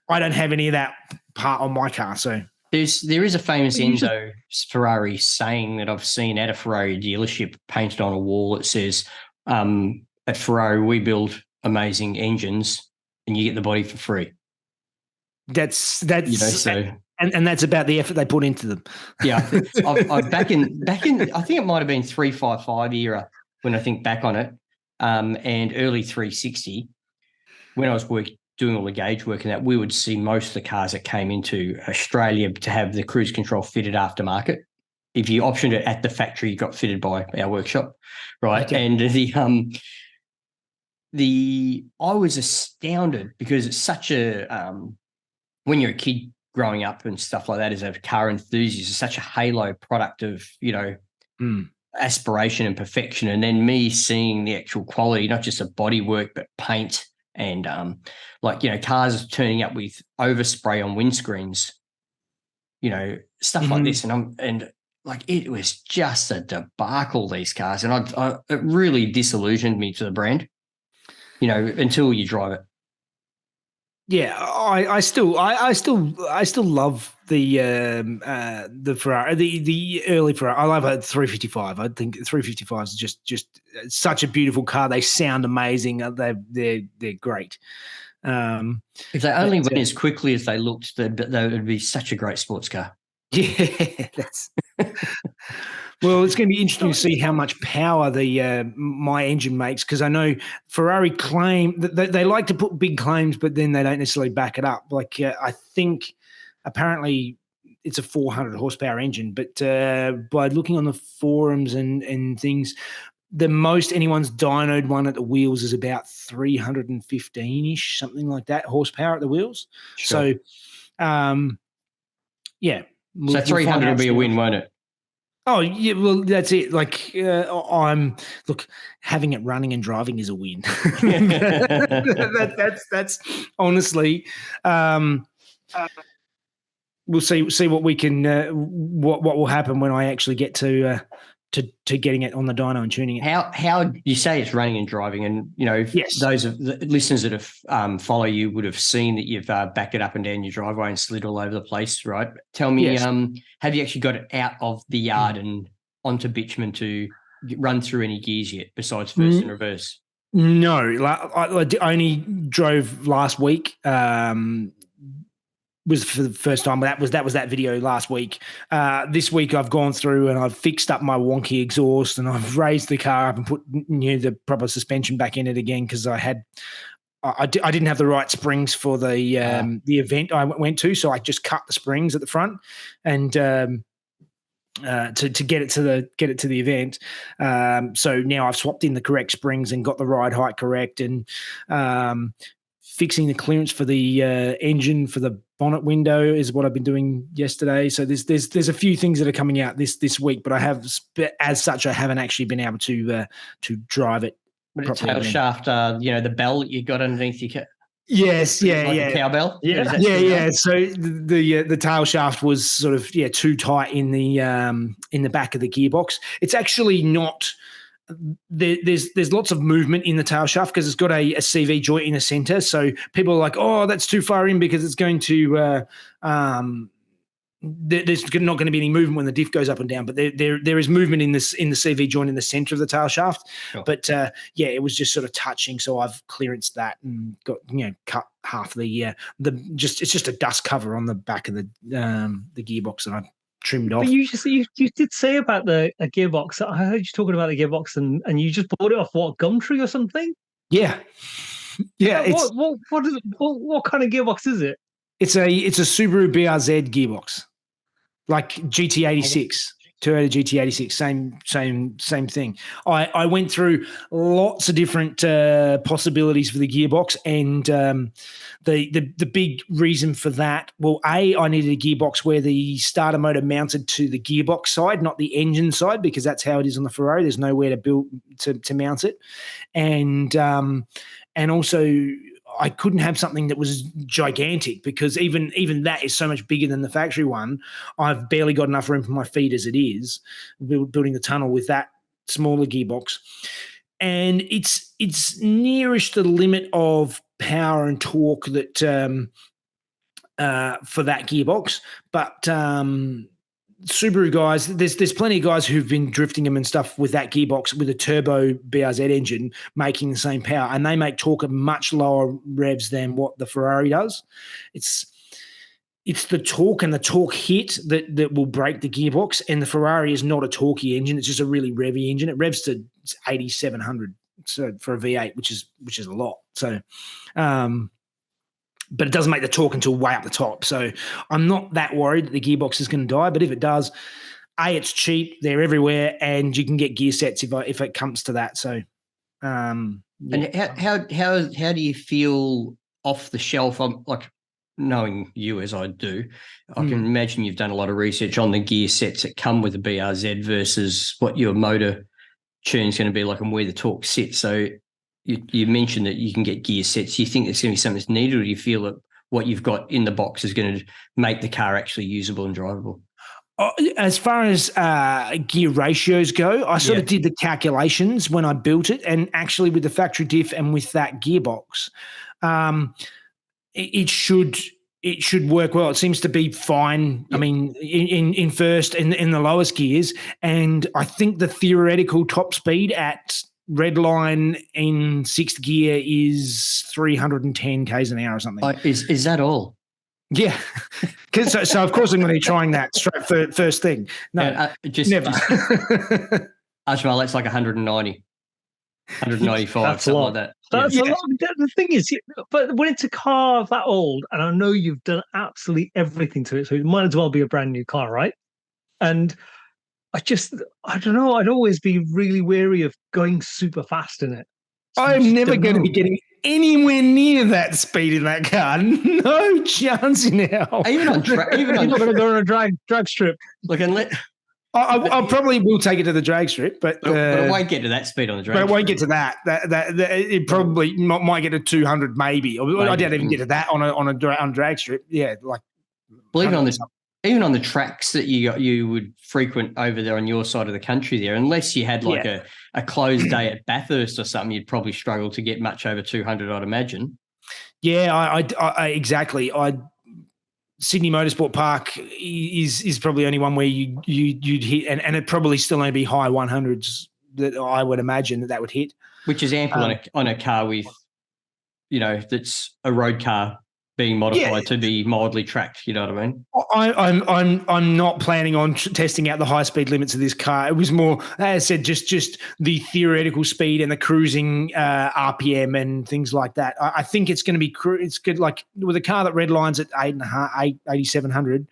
I don't have any of that part on my car. So there is a famous Enzo Ferrari saying that I've seen at a Ferrari dealership painted on a wall. It says, "At Ferrari, we build amazing engines, and you get the body for free." That's so. And that's about the effort they put into them. Yeah, I've back in. I think it might have been 355 era when I think back on it, and early 360 when I was doing all the gauge work and that, we would see most of the cars that came into Australia to have the cruise control fitted aftermarket. If you optioned it at the factory, you got fitted by our workshop, right? Okay. And I was astounded because it's such a when you're a kid growing up and stuff like that as a car enthusiast, it's such a halo product of, aspiration and perfection. And then me seeing the actual quality, not just of bodywork, but paint and cars turning up with overspray on windscreens, stuff like this. And it was just a debacle, these cars. And it really disillusioned me to the brand, until you drive it. Yeah, I still love the Ferrari, the early Ferrari. I love a 355. I think 355 is just such a beautiful car. They sound amazing. They're great. If they only went as quickly as they looked, they would be such a great sports car. Yeah, that's. Well, it's going to be interesting to see how much power my engine makes, because I know Ferrari claim that they like to put big claims, but then they don't necessarily back it up. I think apparently it's a 400 horsepower engine, but by looking on the forums and things, the most anyone's dynoed one at the wheels is about 315-ish, something like that, horsepower at the wheels. Sure. So, yeah. So 300 will be a win, won't it? Oh yeah, well that's it. Having it running and driving is a win. That's honestly. We'll see what we can. What will happen when I actually get to getting it on the dyno and tuning it. How you say it's running and driving, and yes. Those of the listeners that have follow you would have seen that you've backed it up and down your driveway and slid all over the place, right? Tell me, yes. Have you actually got it out of the yard and onto bitumen to run through any gears yet, besides first and reverse? No, I only drove last week. Was for the first time. That was that video last week. This week I've gone through and I've fixed up my wonky exhaust and I've raised the car up and put the proper suspension back in it again, because I didn't have the right springs for the event I went to, so I just cut the springs at the front and to get it to the event. So now I've swapped in the correct springs and got the ride height correct, and fixing the clearance for the engine for the bonnet window is what I've been doing yesterday. So there's a few things that are coming out this week, but I haven't actually been able to drive it. But a tail shaft, the bell that you got underneath your yes, yeah. A cowbell, yeah. So the tail shaft was sort of too tight in the back of the gearbox. It's actually not. There's lots of movement in the tail shaft because it's got a CV joint in the center. So people are like, oh, that's too far in because it's going to there's not going to be any movement when the diff goes up and down, but there is movement in the CV joint in the center of the tail shaft. Sure. But it was just sort of touching, so I've clearanced that and got cut half it's just a dust cover on the back of the gearbox that I trimmed off. But you did say about a gearbox. I heard you talking about the gearbox, and you just bought it off Gumtree or something. Yeah. What kind of gearbox is it? It's a Subaru BRZ gearbox. Like GT86, Toyota GT86, same thing. I went through lots of different possibilities for the gearbox, and the big reason for that, well, I needed a gearbox where the starter motor mounted to the gearbox side, not the engine side, because that's how it is on the Ferrari. There's nowhere to build to mount it, and also I couldn't have something that was gigantic, because even that is so much bigger than the factory one. I've barely got enough room for my feet as it is, building the tunnel with that smaller gearbox. And it's nearish the limit of power and torque that for that gearbox. But Subaru guys, there's plenty of guys who've been drifting them and stuff with that gearbox with a turbo BRZ engine making the same power, and they make torque at much lower revs than what the Ferrari does. It's the torque and the torque hit that will break the gearbox, and the Ferrari is not a torquey engine. It's just a really revvy engine. It revs to 8,700 so for a V8, which is a lot. So but it doesn't make the torque until way up the top. So I'm not that worried that the gearbox is going to die. But if it does, it's cheap. They're everywhere, and you can get gear sets if it comes to that. So, And how do you feel off the shelf? I'm like, knowing you as I do, I can imagine you've done a lot of research on the gear sets that come with the BRZ versus what your motor tune's going to be like and where the torque sits. So you mentioned that you can get gear sets. Do you think it's going to be something that's needed, or do you feel that what you've got in the box is going to make the car actually usable and drivable? As far as gear ratios go, I sort of did the calculations when I built it, and actually with the factory diff and with that gearbox, it should work well. It seems to be fine. Yep. I mean, in first and in the lowest gears, and I think the theoretical top speed at Redline in sixth gear is 310 k's an hour or something. Is that all? Yeah. so of course I'm going to be trying that straight first thing. No, never. Ajmal, that's like 190, 195, that's something like that. That's a lot. The thing is, but when it's a car that old, and I know you've done absolutely everything to it, so it might as well be a brand new car, right? And I don't know. I'd always be really wary of going super fast in it. So I'm never going to be getting anywhere near that speed in that car. No chance in hell. Even on track. You're not going to go on a drag strip. Look, and I probably will take it to the drag strip, but it won't get to that speed on the drag strip. But it won't strip. Get to that. That it probably might get to 200, maybe. I don't even get to that on a drag strip. Yeah, like. Well, even on the tracks that you would frequent over there on your side of the country there, unless you had like a closed day at Bathurst or something, you'd probably struggle to get much over 200, I'd imagine. Yeah, I exactly. Sydney Motorsport Park is probably only one where you'd hit, and it'd probably still only be high 100s that I would imagine that would hit. Which is ample on a car with, that's a road car being modified to be mildly tracked, you know what I mean? I'm not planning on testing out the high speed limits of this car. It was more, as I said, just the theoretical speed and the cruising RPM and things like that. I think it's going to be it's good. Like with a car that redlines at 8,700.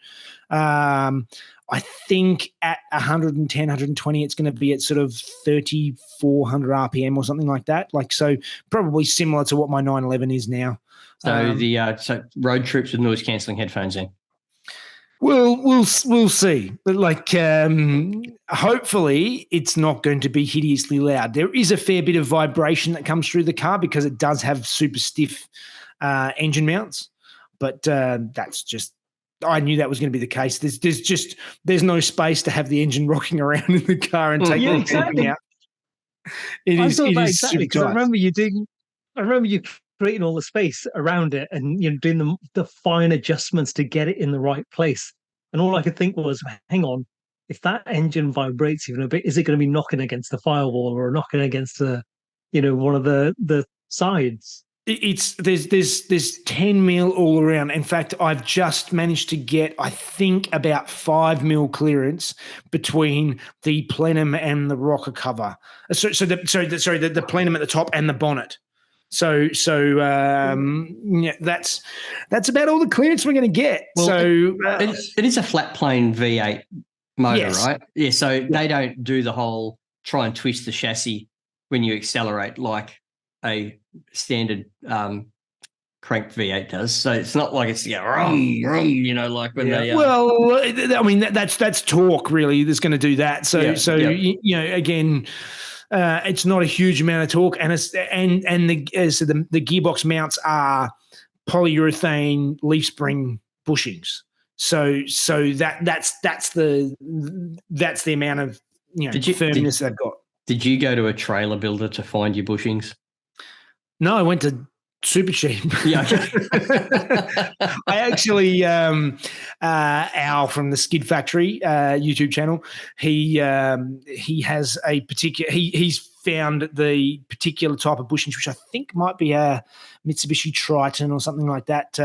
I think at 110, 120, it's going to be at sort of 3,400 RPM or something like that. Like, so probably similar to what my 911 is now. So so road trips with noise cancelling headphones in. We'll see. But like, hopefully it's not going to be hideously loud. There is a fair bit of vibration that comes through the car because it does have super stiff engine mounts. But that's just, I knew that was going to be the case. There's no space to have the engine rocking around in the car and take everything out. It is exactly because I remember you creating all the space around it and doing the fine adjustments to get it in the right place. And all I could think was, hang on, if that engine vibrates even a bit, is it going to be knocking against the firewall or knocking against one of the sides? There's 10 mil all around. In fact, I've just managed to get, I think, about 5 mil clearance between the plenum and the rocker cover. The plenum at the top and the bonnet. So that's about all the clearance we're going to get. Well, so it is a flat plane V8 motor, yes. right? Yeah. So they don't do the whole try and twist the chassis when you accelerate like a standard cranked V8 does. So it's not like it's rum, like when they. Well, I mean that's torque really that's going to do that. So again. It's not a huge amount of torque, and the gearbox mounts are polyurethane leaf spring bushings. So that's the amount of firmness they've got. Did you go to a trailer builder to find your bushings? No, I went to Super Cheap. Yeah, I actually Al from the Skid Factory YouTube channel. He has a particular. He's found the particular type of bushings, which I think might be a Mitsubishi Triton or something like that.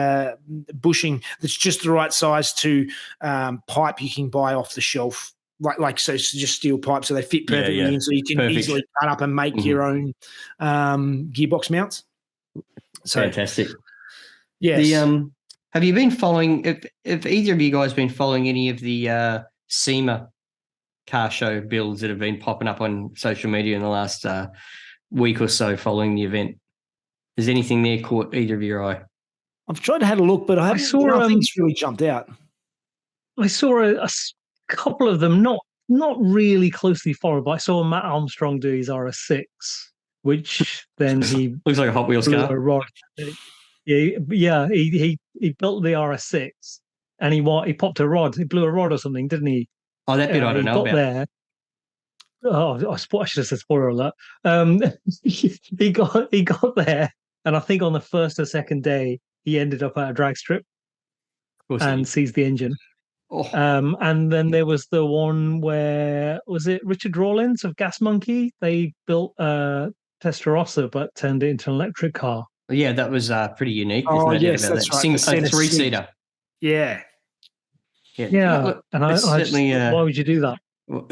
Bushing that's just the right size to pipe you can buy off the shelf. So it's just steel pipes, so they fit perfectly in, so you can easily cut up and make your own gearbox mounts. So, fantastic. Yes. Have you been following? If either of you guys been following any of the SEMA car show builds that have been popping up on social media in the last week or so following the event? Has anything there caught either of your eye? I've tried to have a look, but I saw nothing's really jumped out. I saw a couple of them, not really closely followed, but I saw Matt Armstrong do his RS6. Which then he looks like a Hot Wheels car. A rod. He built the RS6 and he popped a rod. He blew a rod or something, didn't he? Oh, that bit I don't know about. There. Oh, I should have said spoiler alert. He got there, and I think on the first or second day he ended up at a drag strip and seized the engine. Oh. And then there was the one where was it Richard Rawlins of Gas Monkey? They built Testarossa, but turned it into an electric car. Yeah, that was pretty unique. Oh, yes, that's right. A three-seater. Yeah. Look, and I certainly. Why would you do that? Well,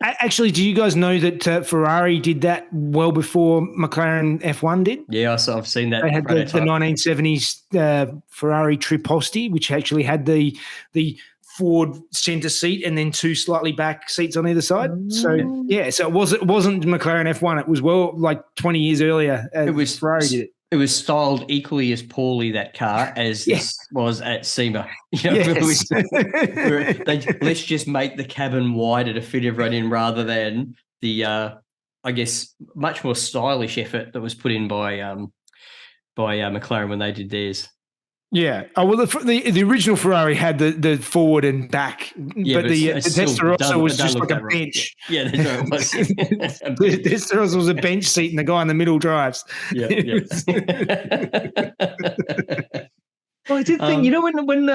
actually, do you guys know that Ferrari did that well before McLaren F1 did? Yeah, I've seen that. They had the 1970s Ferrari Triposti, which actually had the forward center seat and then two slightly back seats on either side. So it wasn't McLaren F1. It was 20 years earlier. Ferrari did it. It was styled equally as poorly, that car, as this was at SEMA. Yes. Let's just make the cabin wider to fit everyone in, rather than the I guess much more stylish effort that was put in by McLaren when they did theirs. Yeah. Oh, well, the original Ferrari had the forward and back, but the Testarossa was just like a bench. Yeah, that's what it was. The Testarossa was a bench seat and the guy in the middle drives. Yeah. Well, I did think, when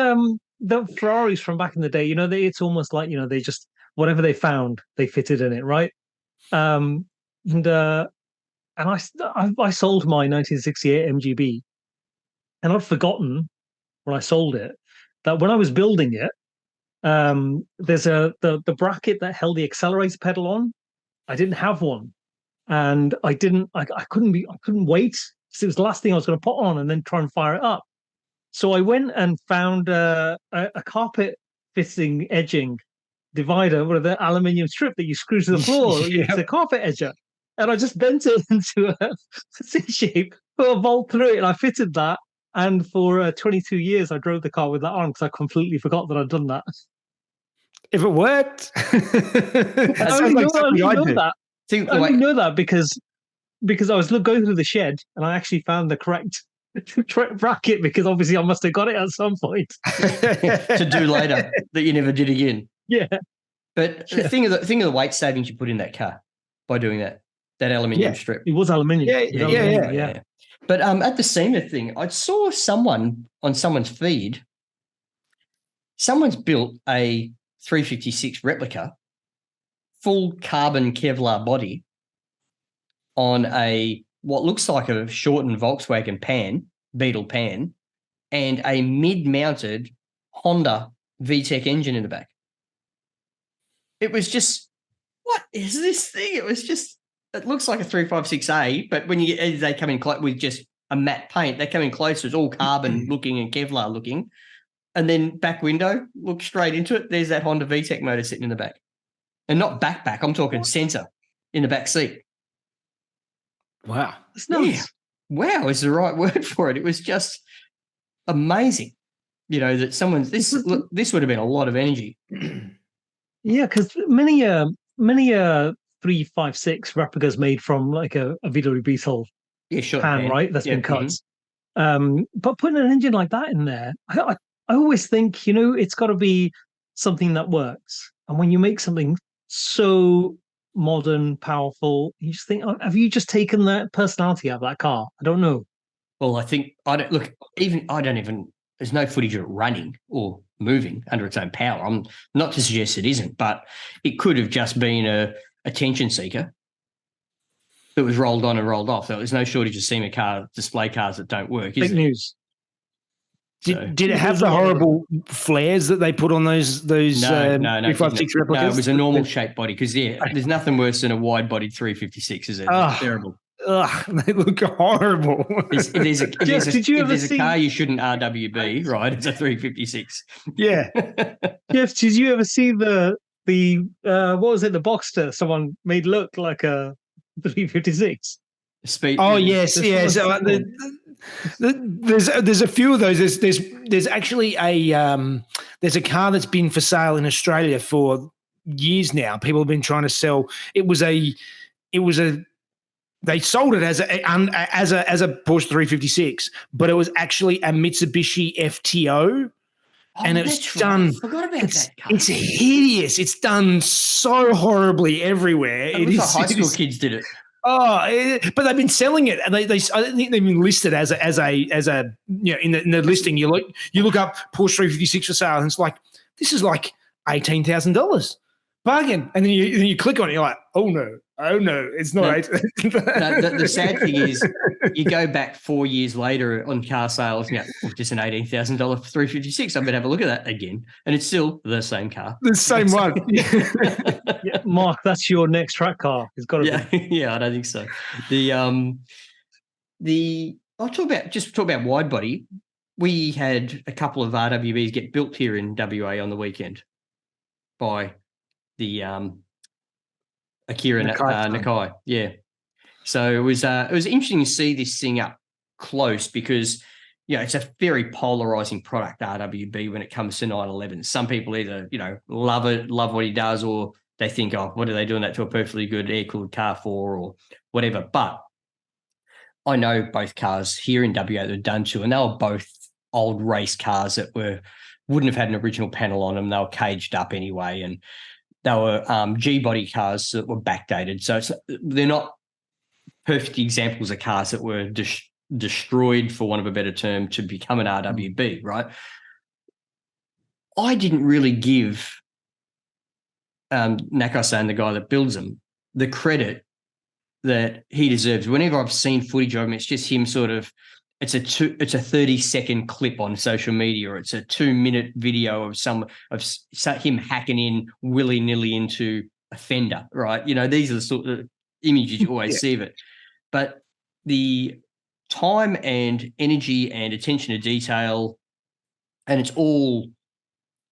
the Ferraris from back in the day, it's almost like, they just, whatever they found, they fitted in it, right? And I sold my 1968 MGB. And I'd forgotten when I sold it that when I was building it, there's the bracket that held the accelerator pedal on. I didn't have one, and I couldn't wait. It was the last thing I was going to put on and then try and fire it up. So I went and found a carpet fitting edging divider, with the aluminium strip that you screw to the floor. It's a carpet edger, and I just bent it into a C shape, put a bolt through it, and I fitted that. And for 22 years, I drove the car with that on because I completely forgot that I'd done that. If it worked, I only know that because I was going through the shed and I actually found the correct bracket, because obviously I must have got it at some point to do later that you never did again. Yeah, but the thing of the weight savings you put in that car by doing that aluminium strip. It was aluminium. Yeah. But at the SEMA thing, I saw someone on someone's feed someone's built a 356 replica, full carbon Kevlar body on what looks like a shortened Volkswagen Beetle pan, and a mid-mounted Honda VTEC engine in the back. It was just, what is this thing? It looks like a 356A, but when they come in with just a matte paint, they come in closer. It's all carbon looking and Kevlar looking. And then back window, look straight into it. There's that Honda VTEC motor sitting in the back. And not back. I'm talking sensor in the back seat. Wow. It's nice. Yeah. Wow is the right word for it. It was just amazing. That this would have been a lot of energy. Yeah, because many 356 replicas made from like a VW Beetle pan, right? That's been cut. But putting an engine like that in there, I always think, it's got to be something that works. And when you make something so modern, powerful, you just think, have you just taken that personality out of that car? I don't know. Well, I think there's no footage of it running or moving under its own power. I'm not to suggest it isn't, but it could have just been a attention seeker that was rolled on and rolled off. There's no shortage of SEMA display cars that don't work. Fake news. Did it have the horrible flares that they put on those no, 356 replicas? No, it was a normal shaped body because there's nothing worse than a wide bodied 356, is it? It's terrible. They look horrible. If there's a car you shouldn't RWB, right? It's a 356. Yeah. Jeff, did you ever see the what was it? The Boxster someone made look like a 356. Speed. Oh yes. There's a few of those. There's actually there's a car that's been for sale in Australia for years now. People have been trying to sell. They sold it as a Porsche 356, but it was actually a Mitsubishi FTO, and it's done. I forgot about that car. It's hideous. It's done so horribly everywhere. It looks like high school kids did it. But they've been selling it, and they I think they've been listed as a in the listing. You look up Porsche 356 for sale, and it's like, this is like $18,000 bargain, and then you click on it, you're like, oh no, it's not. The sad thing is, you go back 4 years later on car sales, and you go, just an $18,000 for 356. I better have a look at that again, and it's still the same car, the same one. Yeah, Mark, that's your next track car. It's got to be. Yeah, I don't think so. I'll talk about wide body. We had a couple of RWBs get built here in WA on the weekend by the Akira Nakai. Yeah. So it was interesting to see this thing up close because, it's a very polarizing product, RWB, when it comes to 911. Some people either, love it, love what he does, or they think, oh, what are they doing that to a perfectly good air-cooled car for, or whatever. But I know both cars here in WA that were done to, and they were both old race cars that wouldn't have had an original panel on them. They were caged up anyway, and they were G-body cars that were backdated. So they're not perfect examples of cars that were destroyed, for want of a better term, to become an RWB, right? I didn't really give Nakai-san, the guy that builds them, the credit that he deserves. Whenever I've seen footage of him, it's just him sort of, it's a 30-second clip on social media, or it's a 2-minute video of him hacking in willy-nilly into a fender, right? These are the sort of images you always see of it. But the time and energy and attention to detail, and it's all,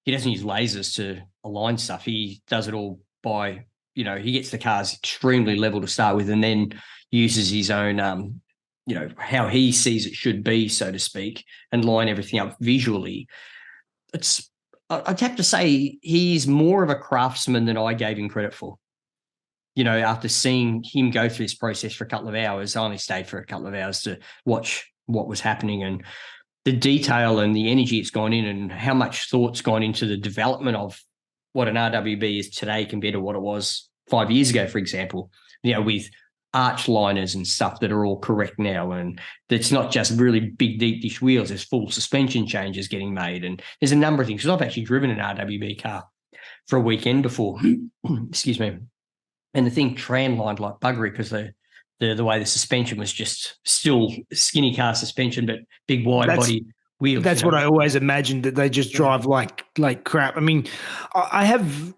he doesn't use lasers to align stuff. He does it all by, he gets the cars extremely level to start with, and then uses his own, how he sees it should be, so to speak, and line everything up visually. I'd have to say he's more of a craftsman than I gave him credit for. After seeing him go through this process for a couple of hours, I only stayed for a couple of hours to watch what was happening, and the detail and the energy it's gone in, and how much thought's gone into the development of what an RWB is today compared to what it was 5 years ago, for example, with arch liners and stuff that are all correct now, and it's not just really big deep dish wheels. There's full suspension changes getting made, and there's a number of things. Because I've actually driven an RWB car for a weekend before, excuse me, and the thing tram-lined like buggery because the way the suspension was just still skinny car suspension, but big wide body wheels. That's what I always imagined, that they just drive like crap. I mean, I've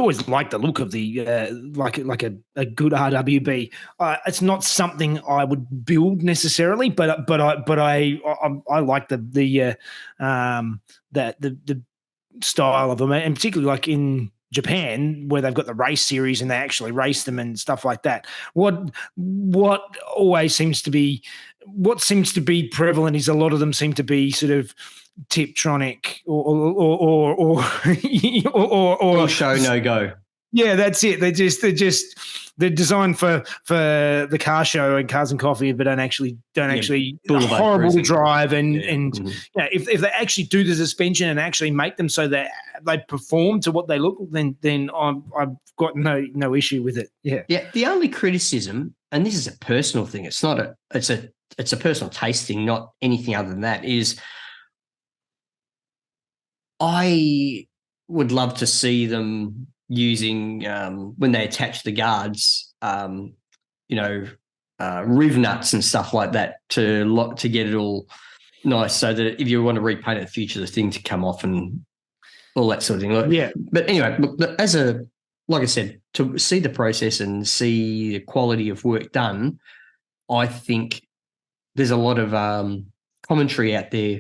always liked the look of the like a good RWB. It's not something I would build necessarily, but I like the style of them, and particularly like in Japan where they've got the race series and they actually race them and stuff like that. What always seems to be prevalent is a lot of them seem to be sort of Tiptronic or show no go. Yeah, that's it. They're designed for the car show and Cars and Coffee, but don't actually horrible to drive if they actually do the suspension and actually make them so that they perform to what they look, then I've got no issue with it. Yeah. Yeah. The only criticism, and this is a personal thing, it's a personal taste thing, not anything other than that, is I would love to see them using when they attach the guards, riv nuts and stuff like that to get it all nice, so that if you want to repaint it in the future, the thing to come off and all that sort of thing. Yeah. But anyway, look, like I said, to see the process and see the quality of work done, I think there's a lot of commentary out there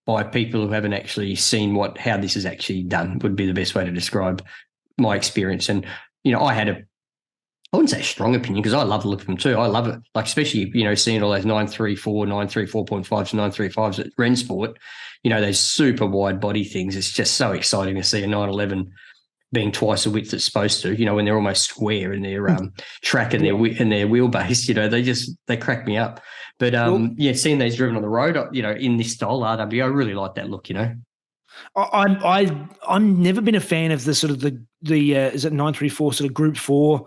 by people who haven't actually seen how this is actually done, would be the best way to describe my experience. And, I wouldn't say a strong opinion, because I love the look of them too. I love it. Like, especially, seeing all those 934, 934.5s, 935s at Rennsport, those super wide body things. It's just so exciting to see a 911 being twice the width it's supposed to, when they're almost square in their track and their wheelbase, they crack me up. But seeing these driven on the road, in this style RW, I really like that look, I'm never been a fan of the sort of the is it 934 sort of Group 4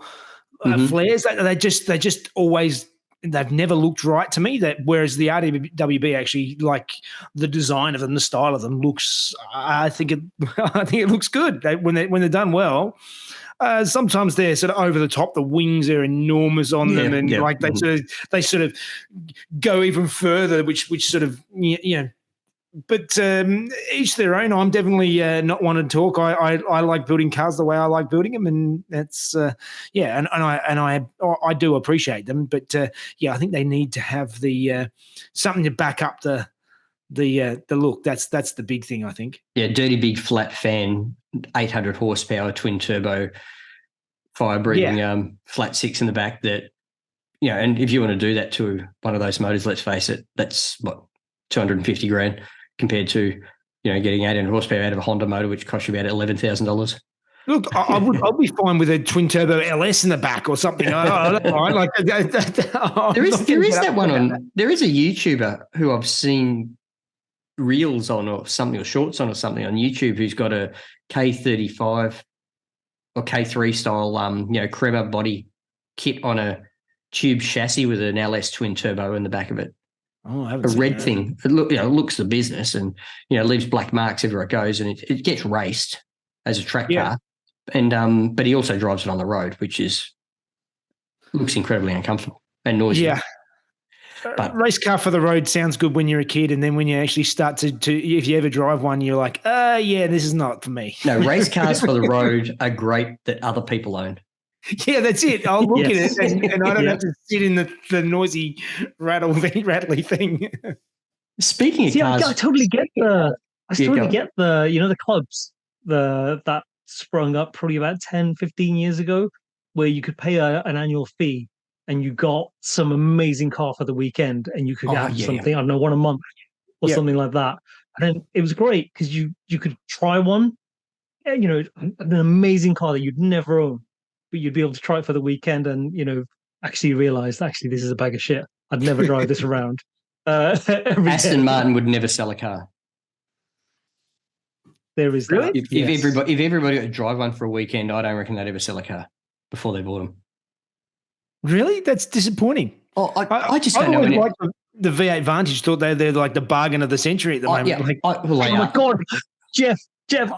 flares. They just always, they've never looked right to me. Whereas the RWB actually, like the design of them, the style of them looks. I think it looks good when they're done well. Sometimes they're sort of over the top. The wings are enormous on them, and they sort of go even further, which sort of But each their own. I'm definitely not one to talk. I like building cars the way I like building them, and that's and I do appreciate them. But I think they need to have the something to back up the look. That's the big thing, I think. Yeah, dirty big flat fan, 800 horsepower, twin turbo, fire breathing, flat six in the back. That and if you want to do that to one of those motors, let's face it, that's what, 250 grand compared to getting 800 horsepower out of a Honda motor, which costs you about $11,000. Look, I'll be fine with a twin turbo LS in the back or something. There is that one on. There is a YouTuber who I've seen reels on or something, or shorts on or something on YouTube, who's got a K35 or K3 style Crema body kit on a tube chassis with an LS twin turbo in the back of it. Oh, a red thing. It looks the business, and leaves black marks everywhere it goes, and it gets raced as a track car. And but he also drives it on the road, which looks incredibly uncomfortable and noisy. Yeah. But race car for the road sounds good when you're a kid, and then when you actually start to if you ever drive one, you're like, this is not for me. No, race cars for the road are great that other people own. Yeah, that's it. I'll look at it, and I don't have to sit in the noisy, rattly thing. Speaking of cars, I totally get the the clubs that sprung up probably about 10, 15 years ago, where you could pay an annual fee and you got some amazing car for the weekend, and you could have something, I don't know, one a month or something like that. And then it was great because you could try one, an amazing car that you'd never own, but you'd be able to try it for the weekend and, actually realize, this is a bag of shit. I'd never drive this around. Aston Martin would never sell a car. There is that. If everybody got to drive one for a weekend, I don't reckon they'd ever sell a car before they bought them. Really? That's disappointing. Oh, I just don't know. Like the V8 Vantage, thought they're like the bargain of the century at the moment. Yeah, oh my God, Jeff,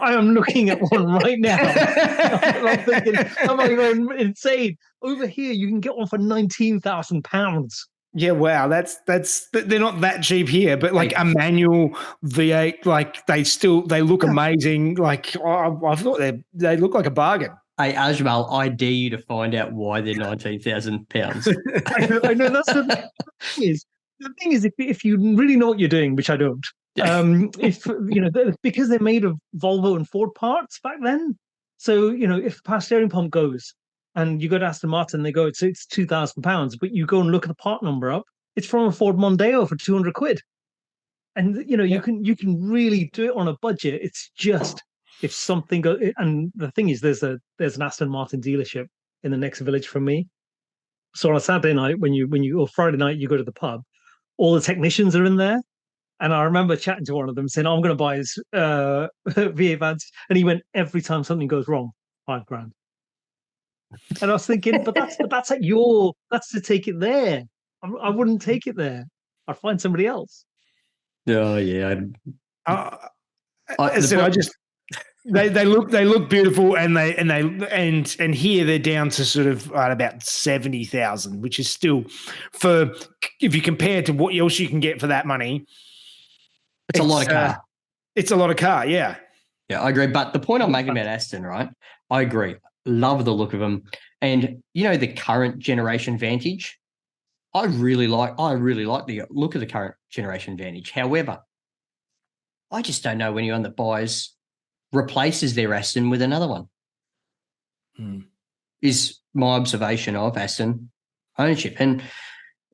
I am looking at one right now. I'm thinking, am I going insane? Over here, you can get one for £19,000. Yeah, wow, they're not that cheap here, but like a manual V8, like they look amazing. Like I thought they look like a bargain. Hey, Ajmal, I dare you to find out why they're £19,000. I know that's the thing is. The thing is, if you really know what you're doing, which I don't, if because they're made of Volvo and Ford parts back then. So if the power steering pump goes, and you go to Aston Martin, they go, it's £2,000, but you go and look at the part number up, it's from a Ford Mondeo for £200, and you can really do it on a budget. It's just if something goes, and the thing is, there's an Aston Martin dealership in the next village from me. So on a Saturday night, or Friday night, you go to the pub, all the technicians are in there. And I remember chatting to one of them saying, I'm going to buy his V8 Vantage. And he went, every time something goes wrong, £5,000. And I was thinking, but that's to take it there. I wouldn't take it there. I'd find somebody else. Oh yeah. They look beautiful, and here they're down to sort of about 70,000, which is still, for if you compare to what else you can get for that money, it's a lot of car. It's a lot of car, yeah. Yeah, I agree. But the point I'm making about Aston, right? I agree. Love the look of them, and the current generation Vantage. I really like the look of the current generation Vantage. However, I just don't know anyone that buys, replaces their Aston with another one. Is my observation of Aston ownership. And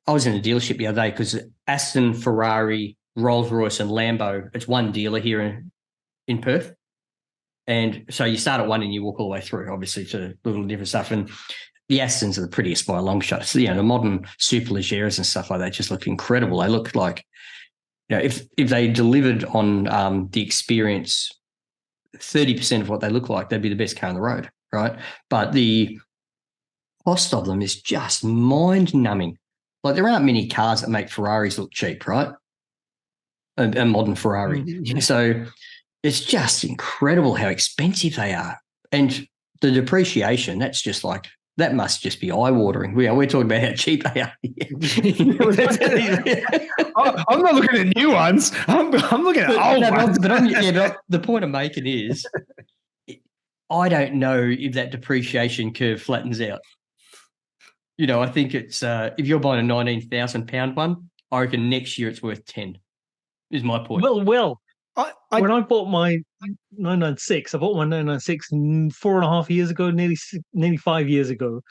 I was in a dealership the other day because Aston, Ferrari, Rolls-Royce and Lambo, it's one dealer here in Perth. And so you start at one and you walk all the way through, obviously, to little different stuff. And the Astons are the prettiest by a long shot. So, the modern Superleggeras and stuff like that just look incredible. They look like, if they delivered on the experience 30% of what they look like, they'd be the best car on the road, right? But the cost of them is just mind-numbing. Like, there aren't many cars that make Ferraris look cheap, right? A modern Ferrari. Yeah. So it's just incredible how expensive they are. And the depreciation, that's just like, that must just be eye-watering. We're talking about how cheap they are. I'm not looking at new ones. I'm looking at old ones. But the point I'm making is, I don't know if that depreciation curve flattens out. I think it's if you're buying a £19,000 one, I reckon next year it's worth 10. Is my point. Well. When I bought my 996, I bought my 996 4.5 years ago, nearly 5 years ago,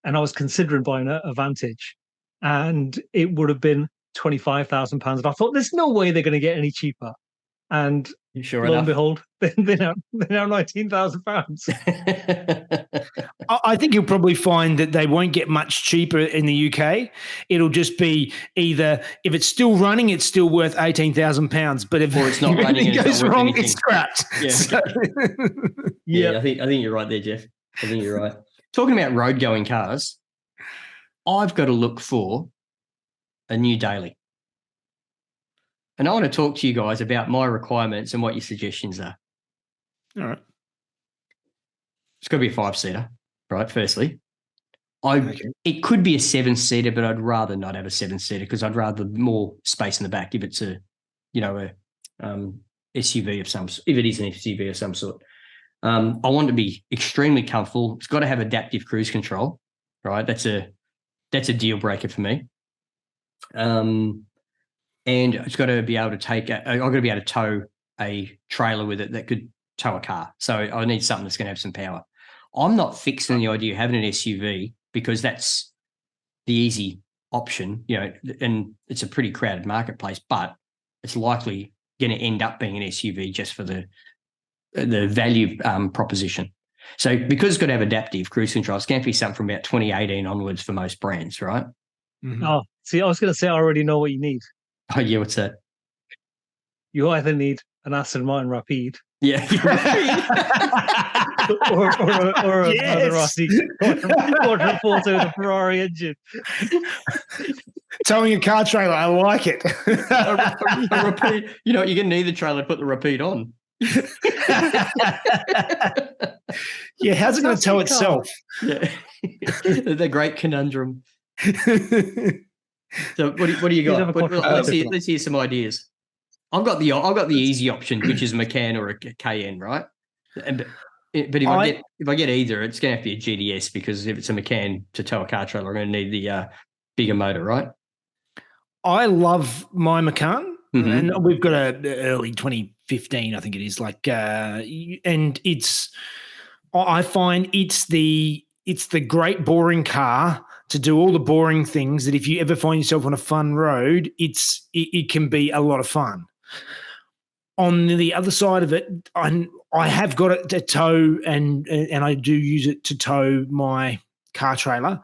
and I was considering buying a Vantage, and it would have been £25,000. And I thought, there's no way they're going to get any cheaper. And sure lo enough, and behold, they're now £19,000. I think you'll probably find that they won't get much cheaper in the UK. It'll just be either, if it's still running, it's still worth £18,000. But if it's not running, it goes wrong, it's scrapped. Yeah. So, I think you're right there, Jeff. I think you're right. Talking about road going cars, I've got to look for a new daily. And I want to talk to you guys about my requirements and what your suggestions are. All right. It's got to be a 5-seater, right? Firstly, it could be a 7-seater, but I'd rather not have a 7-seater because I'd rather more space in the back if it's a SUV of some. If it is an SUV of some sort, I want it to be extremely comfortable. It's got to have adaptive cruise control, right? That's a deal breaker for me. And it's got to be able to I've got to be able to tow a trailer with it that could tow a car. So I need something that's going to have some power. I'm not fixed on the idea of having an SUV because that's the easy option, and it's a pretty crowded marketplace, but it's likely going to end up being an SUV just for the value proposition. So because it's got to have adaptive cruise control, it's going to be something from about 2018 onwards for most brands, right? Mm-hmm. Oh, see, I was going to say I already know what you need. Oh, yeah, what's that? You either need an Aston Martin Rapide Yeah. or a Yes. Maserati quadrifour with a Ferrari engine. Towing a car trailer. I like it. a repeat. You know, you're going to need the trailer to put the repeat on. Yeah, how's it going to tow itself? Yeah. The great conundrum. So what do you got? Let's hear some ideas. I've got the easy option, which is a Macan or a Cayenne, right? But if I get either, it's going to have to be a GDS, because if it's a Macan to tow a car trailer, I'm going to need the bigger motor, right? I love my Macan, Mm-hmm. and we've got a early 2015, I think it is. And I find it's the great boring car to do all the boring things that if you ever find yourself on a fun road, it can be a lot of fun. On the other side of it, I have got it to tow, and I do use it to tow my car trailer.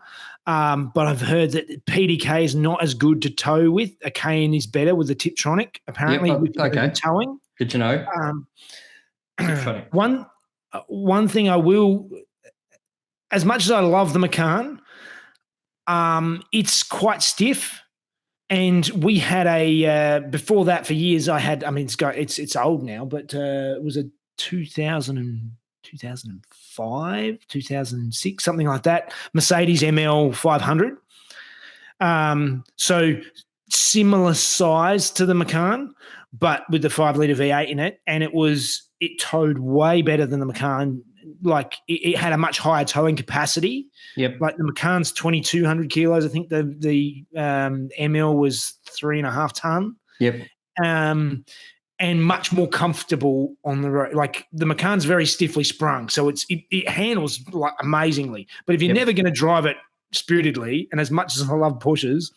But I've heard that PDK is not as good to tow with. A Cayenne is better with the Tiptronic, apparently, with towing. Good to know. One thing I will, as much as I love the Macan, it's quite stiff. And we had before that for years, it's old now, but it was a 2005, 2006, something like that, Mercedes ML 500. So similar size to the Macan, but with the 5-litre V8 in it. And it towed way better than the Macan. Like it had a much higher towing capacity. Yep. Like the Macan's 2,200 kilos. I think the ML was 3.5 ton. Yep. And much more comfortable on the road. Like the Macan's very stiffly sprung, so it handles like amazingly. But if you're never going to drive it spiritedly, and as much as I love Porsches,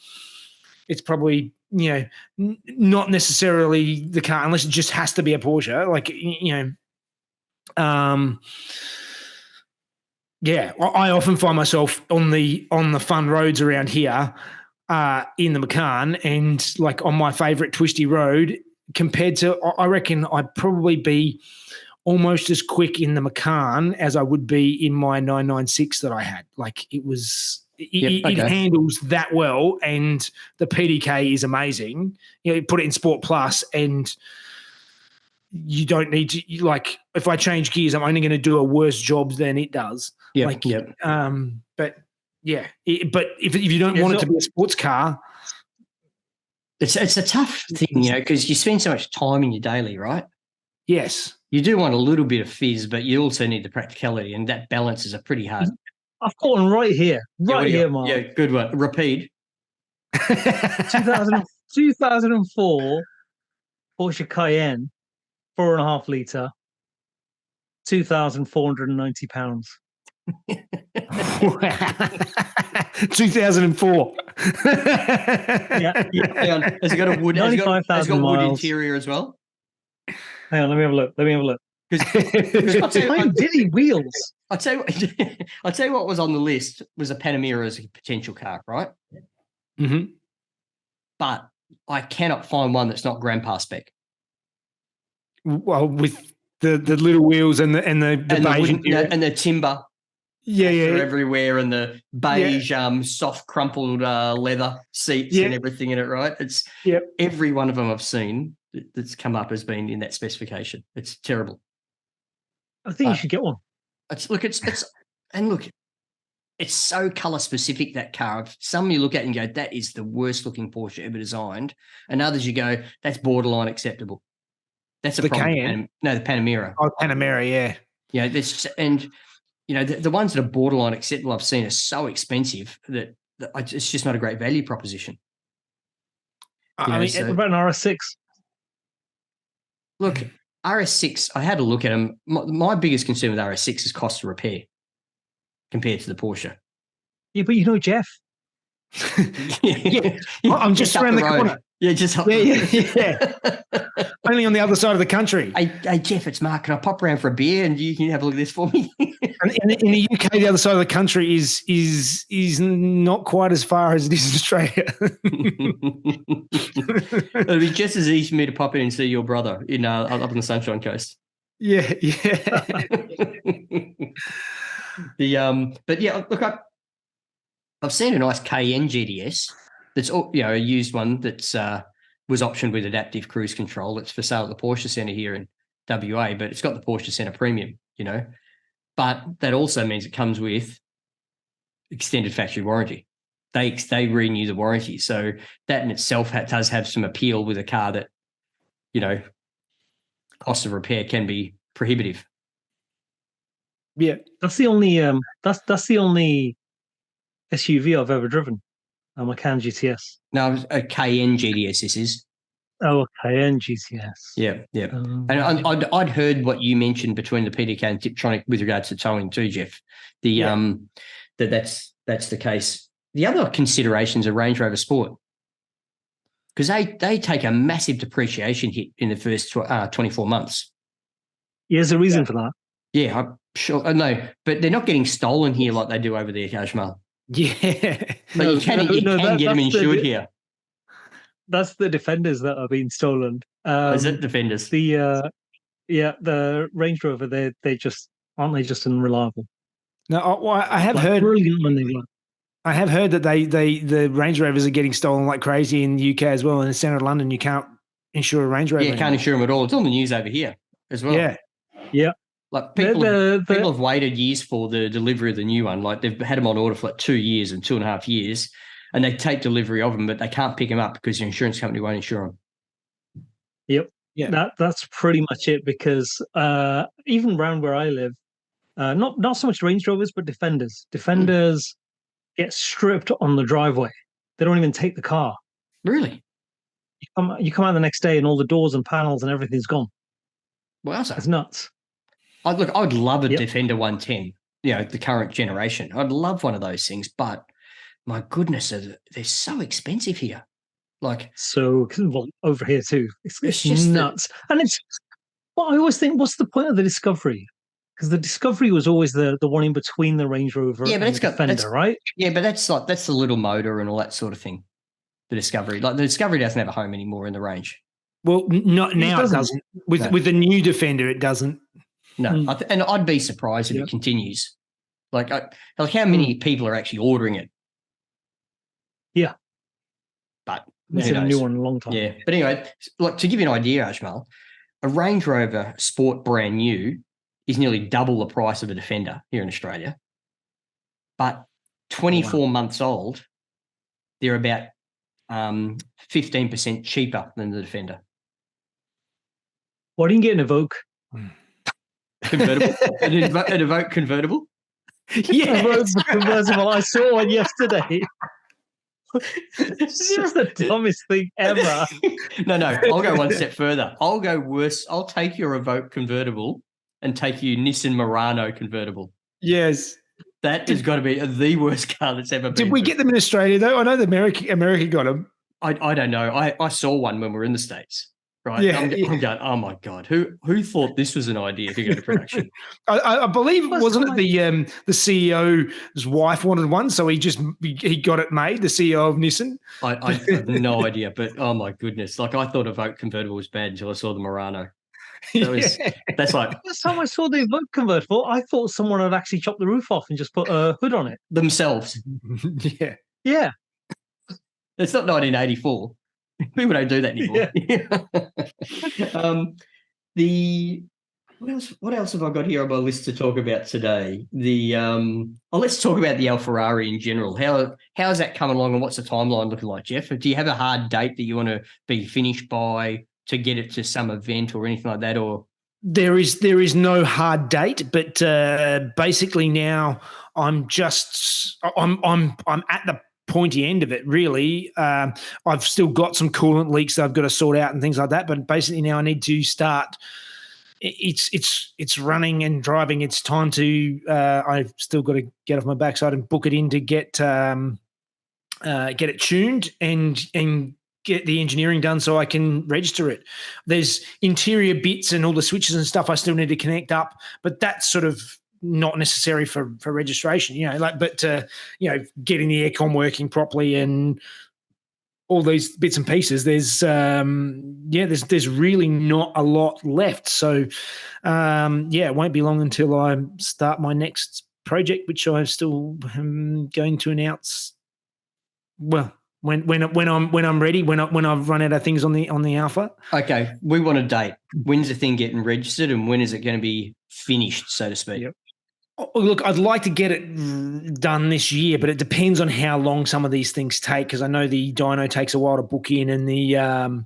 it's probably not necessarily the car, unless it just has to be a Porsche. Like I often find myself on the fun roads around here in the Macan, and like on my favourite twisty road, compared to, I reckon I'd probably be almost as quick in the Macan as I would be in my 996 that I had. Like it handles that well, and the PDK is amazing. You put it in Sport Plus, and you don't need to, like, if I change gears, I'm only going to do a worse job than it does. Yeah. But if you don't want it to be a sports car, it's a tough thing, because you spend so much time in your daily, right? Yes. You do want a little bit of fizz, but you also need the practicality, and that balance is a pretty hard. I've got one right here, Mark. Yeah, good one. Repeat. 2004 Porsche Cayenne, 4.5 litre, £2,490. 2004. Yeah. Hang on. Has it got a wood? Has it got wood interior as well? Hang on, let me have a look. Because Diddy wheels. I'll tell you what was on the list was a Panamera as a potential car, right? Mm-hmm. But I cannot find one that's not grandpa spec. Well, with the little wheels and the beige and the timber. Yeah. Everywhere, and the beige, soft crumpled leather seats and everything in it, right? It's every one of them I've seen that's come up has been in that specification. It's terrible. I think you should get one. It's so color specific, that car. Some you look at and go, that is the worst looking Porsche ever designed, and others you go, that's borderline acceptable. That's the problem. The Panamera. Oh, Panamera, yeah. Yeah, the ones that are borderline acceptable I've seen are so expensive that it's just not a great value proposition. What about an RS6? Look, RS6, I had a look at them. My biggest concern with RS6 is cost of repair compared to the Porsche. Yeah, but Jeff. I'm just around the corner. Yeah, just only on the other side of the country. Hey, Jeff, it's Mark. Can I pop around for a beer and you can have a look at this for me? And in the UK, the other side of the country is not quite as far as it is in Australia. It'll be just as easy for me to pop in and see your brother up on the Sunshine Coast. Yeah. But yeah, look, I've seen a nice KN GDS that's a used one that's was optioned with adaptive cruise control. It's for sale at the Porsche Centre here in WA, but it's got the Porsche Centre Premium, But that also means it comes with extended factory warranty. They renew the warranty, so that in itself does have some appeal with a car that, cost of repair can be prohibitive. Yeah, that's the only that's the only SUV I've ever driven. A Macan GTS. No, a KN GDS. This is. Oh, Cayenne GTS. Yeah. And I'd heard what you mentioned between the PDK and Tiptronic with regards to towing too, Jeff. That's the case. The other considerations are Range Rover Sport, because they take a massive depreciation hit in the first 24 months. Yeah, there's a reason for that. Yeah, I'm sure. No, but they're not getting stolen here like they do over there, Ajmal. Yeah. But you can get them insured here. That's the Defenders that are being stolen. Is it Defenders? The Range Rover, they just aren't they just unreliable? No, I have heard. Brilliant when they run. I have heard that the Range Rovers are getting stolen like crazy in the UK as well. In the centre of London, you can't insure a Range Rover. Yeah, you can't insure them at all. It's on the news over here as well. Yeah. Like people have waited years for the delivery of the new one. Like they've had them on order for like 2 years and 2.5 years, and they take delivery of them, but they can't pick them up because the insurance company won't insure them. Yep. Yeah. That's pretty much it, because even around where I live, not so much Range Rovers, but Defenders. Defenders get stripped on the driveway. They don't even take the car. Really? You come out the next day and all the doors and panels and everything's gone. Wowza. It's nuts. I'd love a Defender 110, the current generation. I'd love one of those things, but my goodness, they're so expensive here. Like, so over here too. It's just nuts. And it's I always think, what's the point of the Discovery? Because the Discovery was always the one in between the Range Rover and the Defender, right? Yeah, but that's the little motor and all that sort of thing. The Discovery, like the Discovery doesn't have a home anymore in the Range. Well, not now. It doesn't. With the new Defender, it doesn't. No, and I'd be surprised if it continues. Like how many people are actually ordering it? Yeah, but it's a new one in a long time. Yeah, but anyway, like to give you an idea, Ajmal, a Range Rover Sport brand new is nearly double the price of a Defender here in Australia. But 24 months old, they're about 15% cheaper than the Defender. Why didn't you get an Evoque? Convertible? an Evoque convertible? Yeah, Evoque convertible. I saw one yesterday. This is the dumbest thing ever. No, I'll go one step further. I'll go worse. I'll take your Evoque convertible and take you Nissan Murano convertible. Yes. That has got to be the worst car that's ever been. Did we get them in Australia, though? I know America got them. I don't know. I saw one when we were in the States. Right. Yeah, I'm going, oh my God, who thought this was an idea to go to production? I believe, wasn't it the CEO's wife wanted one, so he got it made, the CEO of Nissan? I have no idea, but oh my goodness. Like I thought Evoque convertible was bad until I saw the Murano. That's like last time I saw the Evoque convertible, I thought someone had actually chopped the roof off and just put a hood on it. Themselves. Yeah. It's not 1984. People don't do that anymore. Yeah. What else have I got here on my list to talk about today? Let's talk about the Alfarari in general. How's that coming along, and what's the timeline looking like, Jeff? Do you have a hard date that you want to be finished by to get it to some event or anything like that? Or there is no hard date, but basically now I'm at the pointy end of it, really. I've still got some coolant leaks that I've got to sort out and things like that, but basically now I need to start. It's running and driving. It's time to. I've still got to get off my backside and book it in to get it tuned and get the engineering done so I can register it. There's interior bits and all the switches and stuff I still need to connect up, but that's sort of not necessary for registration, but getting the aircon working properly and all these bits and pieces, there's really not a lot left. So it won't be long until I start my next project, which I still am going to announce. Well, when I'm ready, when I've run out of things on the alpha. Okay, we want a date. When's the thing getting registered, and when is it going to be finished, so to speak? Yep. Oh, look, I'd like to get it done this year, but it depends on how long some of these things take, because I know the dyno takes a while to book in, and the and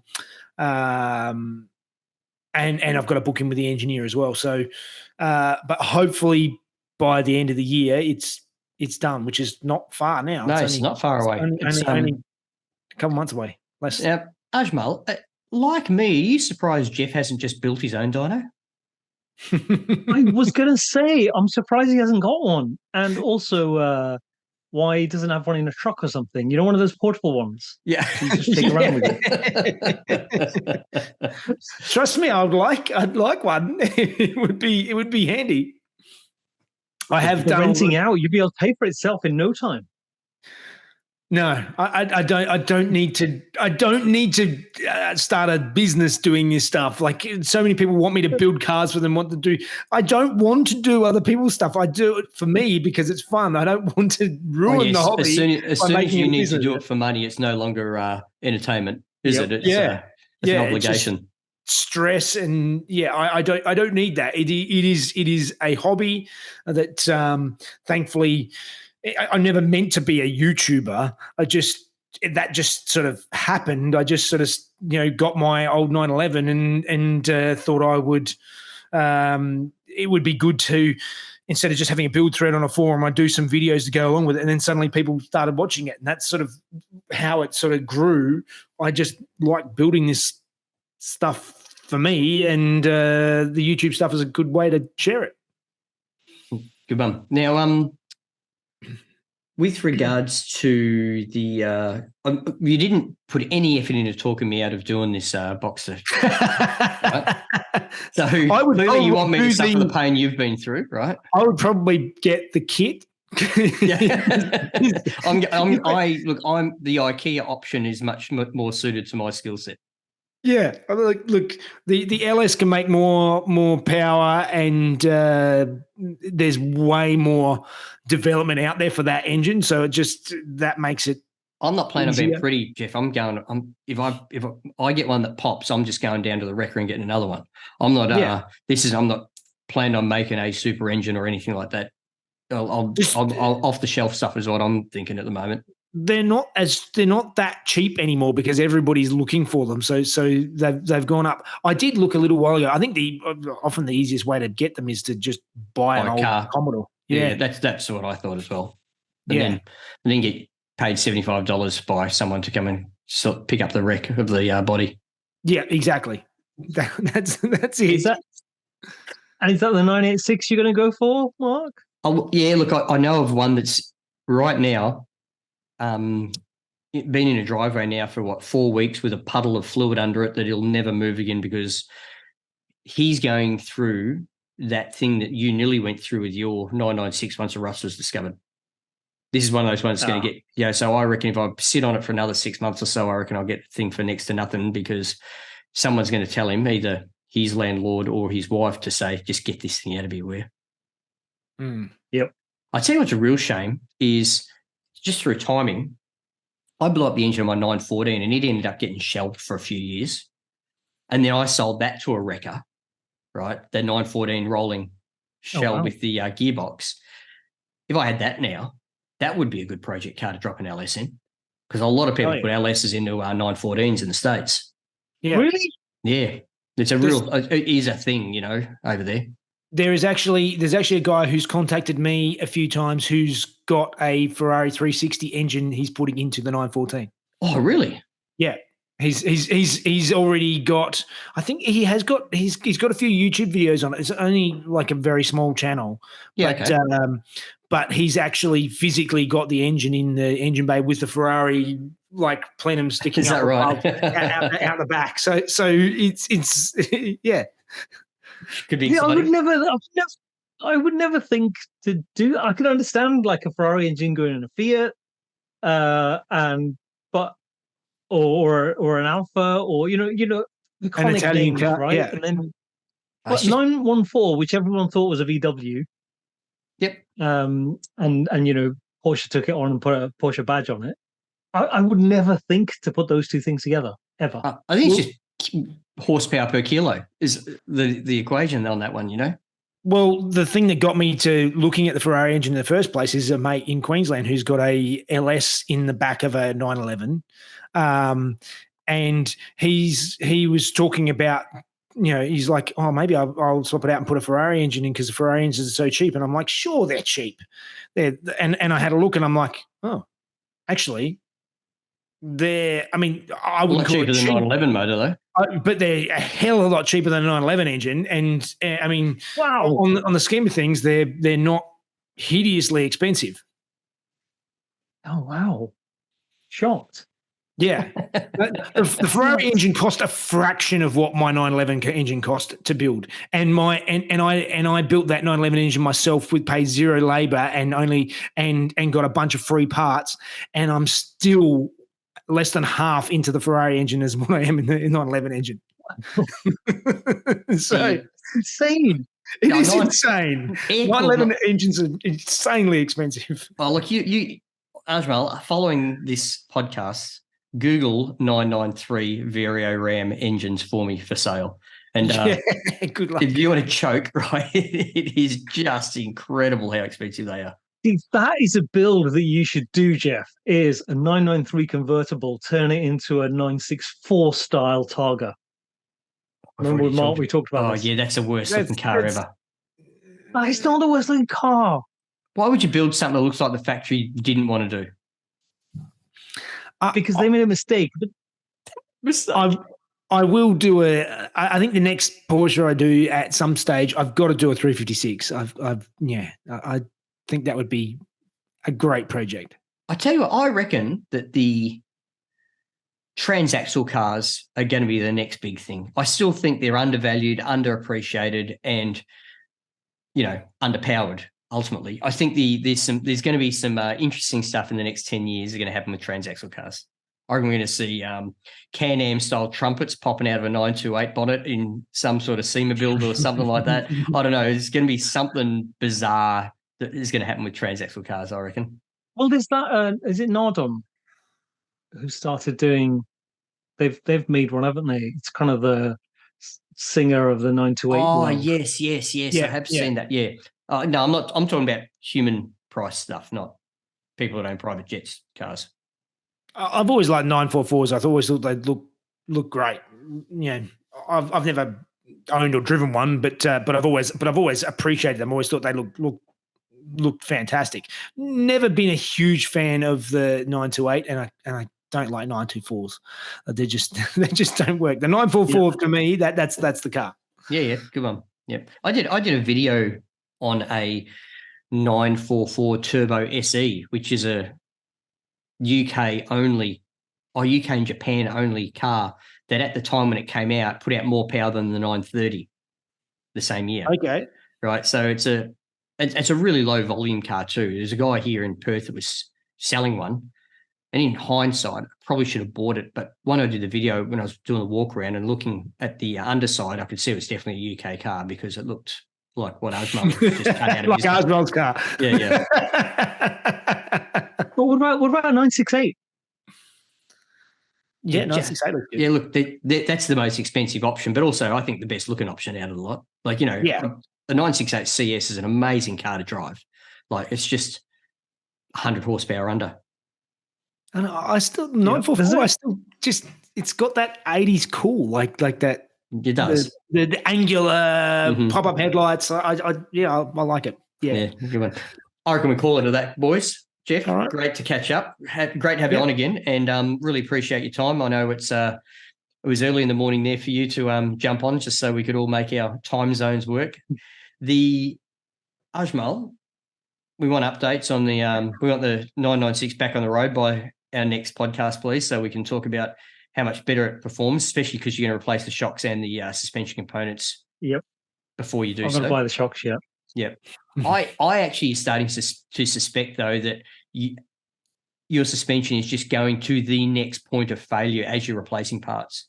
I've got to book in with the engineer as well. So, but hopefully by the end of the year, it's done, which is not far now. No, it's not far away. It's only a couple months away. Less. Now, Ajmal, like me, are you surprised Jeff hasn't just built his own dyno? I was going to say, I'm surprised he hasn't got one. And also, why he doesn't have one in a truck or something. You know, one of those portable ones. Yeah. You just take around with it. Trust me, I'd like one. It would be handy. I have done renting out. You'd be able to pay for itself in no time. No, I don't need to. I don't need to start a business doing this stuff. Like, so many people want me to build cars for them. Want to do. I don't want to do other people's stuff. I do it for me because it's fun. I don't want to ruin the hobby. As soon as you need to do it for money, it's no longer entertainment, is it? It's, it's an obligation. Stress and I don't need that. It is a hobby that thankfully. I never meant to be a YouTuber. That just sort of happened. I just sort of, got my old 911 and thought I would, it would be good to, instead of just having a build thread on a forum, I'd do some videos to go along with it. And then suddenly people started watching it. And that's sort of how it sort of grew. I just like building this stuff for me, and the YouTube stuff is a good way to share it. Good one. Now, with regards to the, you didn't put any effort into talking me out of doing this Boxturd. Right? So clearly you want me to suffer the pain you've been through, right? I would probably get the kit. I'm the IKEA option is much more suited to my skill set. Yeah, look, the LS can make more power, and there's way more development out there for that engine. So that makes it. I'm not planning on being pretty, Jeff. If I get one that pops, I'm just going down to the wrecker and getting another one. I'm not. I'm not planning on making a super engine or anything like that. I'll off the shelf stuff is what I'm thinking at the moment. They're not that cheap anymore because everybody's looking for them. So they've gone up. I did look a little while ago. I think often the easiest way to get them is to just buy an old car. Commodore. Yeah, that's what I thought as well. And then get paid $75 by someone to come and pick up the wreck of the body. Yeah, exactly. That's it. Is that the 986 you're going to go for, Mark? Oh yeah, look, I know of one that's right now. Been in a driveway now for 4 weeks with a puddle of fluid under it that he'll never move again because he's going through that thing that you nearly went through with your 996 once the rust was discovered. This is one of those ones that's going to get, so I reckon if I sit on it for another 6 months or so, I reckon I'll get the thing for next to nothing because someone's going to tell him, either his landlord or his wife, to say, just get this thing out of here. Yep. I tell you what's a real shame is, just through timing, I blew up the engine of my 914 and it ended up getting shelved for a few years. And then I sold that to a wrecker, right? The 914 rolling shell with the gearbox. If I had that now, that would be a good project car to drop an LS in, because a lot of people put LSs into 914s in the States. Yeah. Really? Yeah. It's it is a thing, over there. There's actually a guy who's contacted me a few times who's got a Ferrari 360 engine he's putting into the 914. Oh, really? Yeah. He's already got, I think he's got a few YouTube videos on it. It's only like a very small channel. Yeah. But, but he's actually physically got the engine in the engine bay with the Ferrari like plenum sticking out the back. So it's yeah. Could be exciting. I would never think to do. I could understand like a Ferrari engine going in a Fiat, but or an Alpha, or iconic Italian names, car, right? yeah. And then It's what, just- 914, which everyone thought was a VW. Yep. And Porsche took it on and put a Porsche badge on it. I would never think to put those two things together ever. I think it's just horsepower per kilo is the equation on that one. Well, the thing that got me to looking at the Ferrari engine in the first place is a mate in Queensland who's got a LS in the back of a 911. And he was talking about, he's like, oh, maybe I'll swap it out and put a Ferrari engine in because the Ferrari engines are so cheap. And I'm like, sure, they're cheap. And I had a look and I'm like, oh, actually, I wouldn't call it cheaper than cheap. 911 motor though. But they're a hell of a lot cheaper than a 911 engine. And Wow. on the scheme of things, they're not hideously expensive. Oh, wow. Shocked. Yeah. The Ferrari engine cost a fraction of what my 911 engine cost to build. And I built that 911 engine myself with paid zero labor and got a bunch of free parts. And I'm still less than half into the Ferrari engine as what I am in the 911 engine. So it's insane. It is insane. 911 engines are insanely expensive. Well, look, you Ajmal, following this podcast, Google 993 Vario Ram engines for me for sale. And good luck. If you want to choke, right, it is just incredible how expensive they are. See, that is a build that you should do, Jeff, is a 993 convertible, turn it into a 964 style Targa. Remember with Mark, we talked about this? Yeah, that's the worst looking car ever. It's not the worst looking car. Why would you build something that looks like the factory didn't want to do? Because they made a mistake. I will do I think the next Porsche I do at some stage, I've got to do a 356. I think that would be a great project. I tell you what, I reckon that the transaxle cars are going to be the next big thing. I still think they're undervalued, underappreciated, and underpowered. Ultimately, I think there's going to be some interesting stuff in the next 10 years. Are going to happen with transaxle cars. I reckon we're going to see Can-Am style trumpets popping out of a 928 bonnet in some sort of SEMA build or something like that. I don't know. There's going to be something bizarre that is going to happen with transaxle cars, I reckon. Well, there's that. Is it Nardon who started doing? They've made one, haven't they? It's kind of the singer of the 928. Oh, one. yes. I have seen that. Yeah. No, I'm not. I'm talking about human price stuff, not people that own private jets cars. I've always liked 944s. I've always thought they'd look great. I've never owned or driven one, but I've always appreciated them. Always thought they looked fantastic. Never been a huge fan of the 928, and I don't like 924s. They just don't work. The 944 to me, that's the car. Yeah, good one. Yeah, I did a video on a 944 Turbo SE, which is a UK only, or UK and Japan only car that at the time when it came out put out more power than the 930 the same year. Okay, right. So it's a really low volume car too. There's a guy here in Perth that was selling one, and in hindsight, I probably should have bought it. But when I did the video, when I was doing the walk around and looking at the underside, I could see it was definitely a UK car because it looked like what Ajmal just cut out of like Ajmal's car. Yeah. But what about a 968? Yeah, 968 looks good. Yeah, look, that's the most expensive option, but also I think the best looking option out of the lot. Like, the 968 CS is an amazing car to drive. Like, it's just 100 horsepower under. And I still 944. I still just it's got that 80s cool, like that. It does. The angular pop-up headlights. I like it. Yeah, good one. I reckon we call it to that, boys. Jeff, all right. Great to catch up. Great to have you on again, and really appreciate your time. I know it was early in the morning there for you to jump on just so we could all make our time zones work. The Ajmal, we want updates on we want the 996 back on the road by our next podcast, please, so we can talk about how much better it performs, especially because you're going to replace the shocks and the suspension components. Yep. Before you do so. I'm going to buy the shocks, yeah. Yep. I actually starting to suspect, though, that your suspension is just going to the next point of failure as you're replacing parts?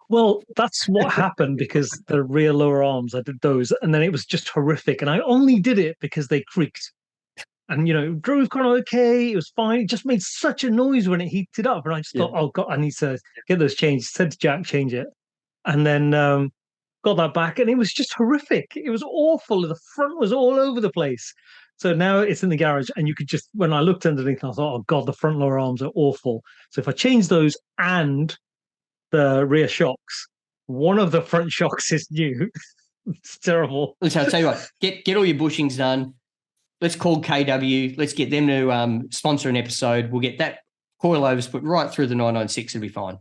Well, that's what happened because the rear lower arms, I did those, and then it was just horrific. And I only did it because they creaked. And, it drove kind of okay. It was fine. It just made such a noise when it heated up. And I just thought, oh, God, I need to get those changed. Said to Jack, change it. And then got that back. And it was just horrific. It was awful. The front was all over the place. So now it's in the garage. And you could just, when I looked underneath, I thought, oh, God, the front lower arms are awful. So if I change those and the rear shocks, one of the front shocks is new. It's terrible. Listen, I'll tell you what, get all your bushings done. Let's call KW. Let's get them to sponsor an episode. We'll get that coilovers put right through the 996. It'll be fine.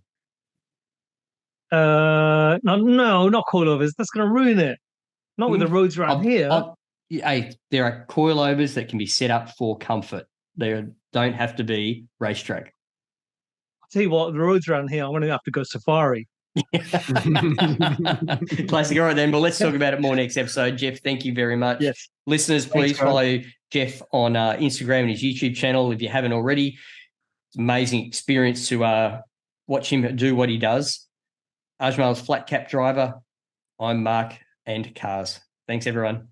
No, not coilovers. That's going to ruin it. Not with the roads around here. Hey, there are coilovers that can be set up for comfort. They don't have to be racetrack. I'll tell you what, the roads around here, I'm going to have to go safari. Classic. All right, then. Well, let's talk about it more next episode. Jeff, thank you very much. Yes. Listeners, please follow Jeff on Instagram and his YouTube channel if you haven't already. It's an amazing experience to watch him do what he does. Ajmal's Flat Cap Driver. I'm Mark and Cars. Thanks, everyone.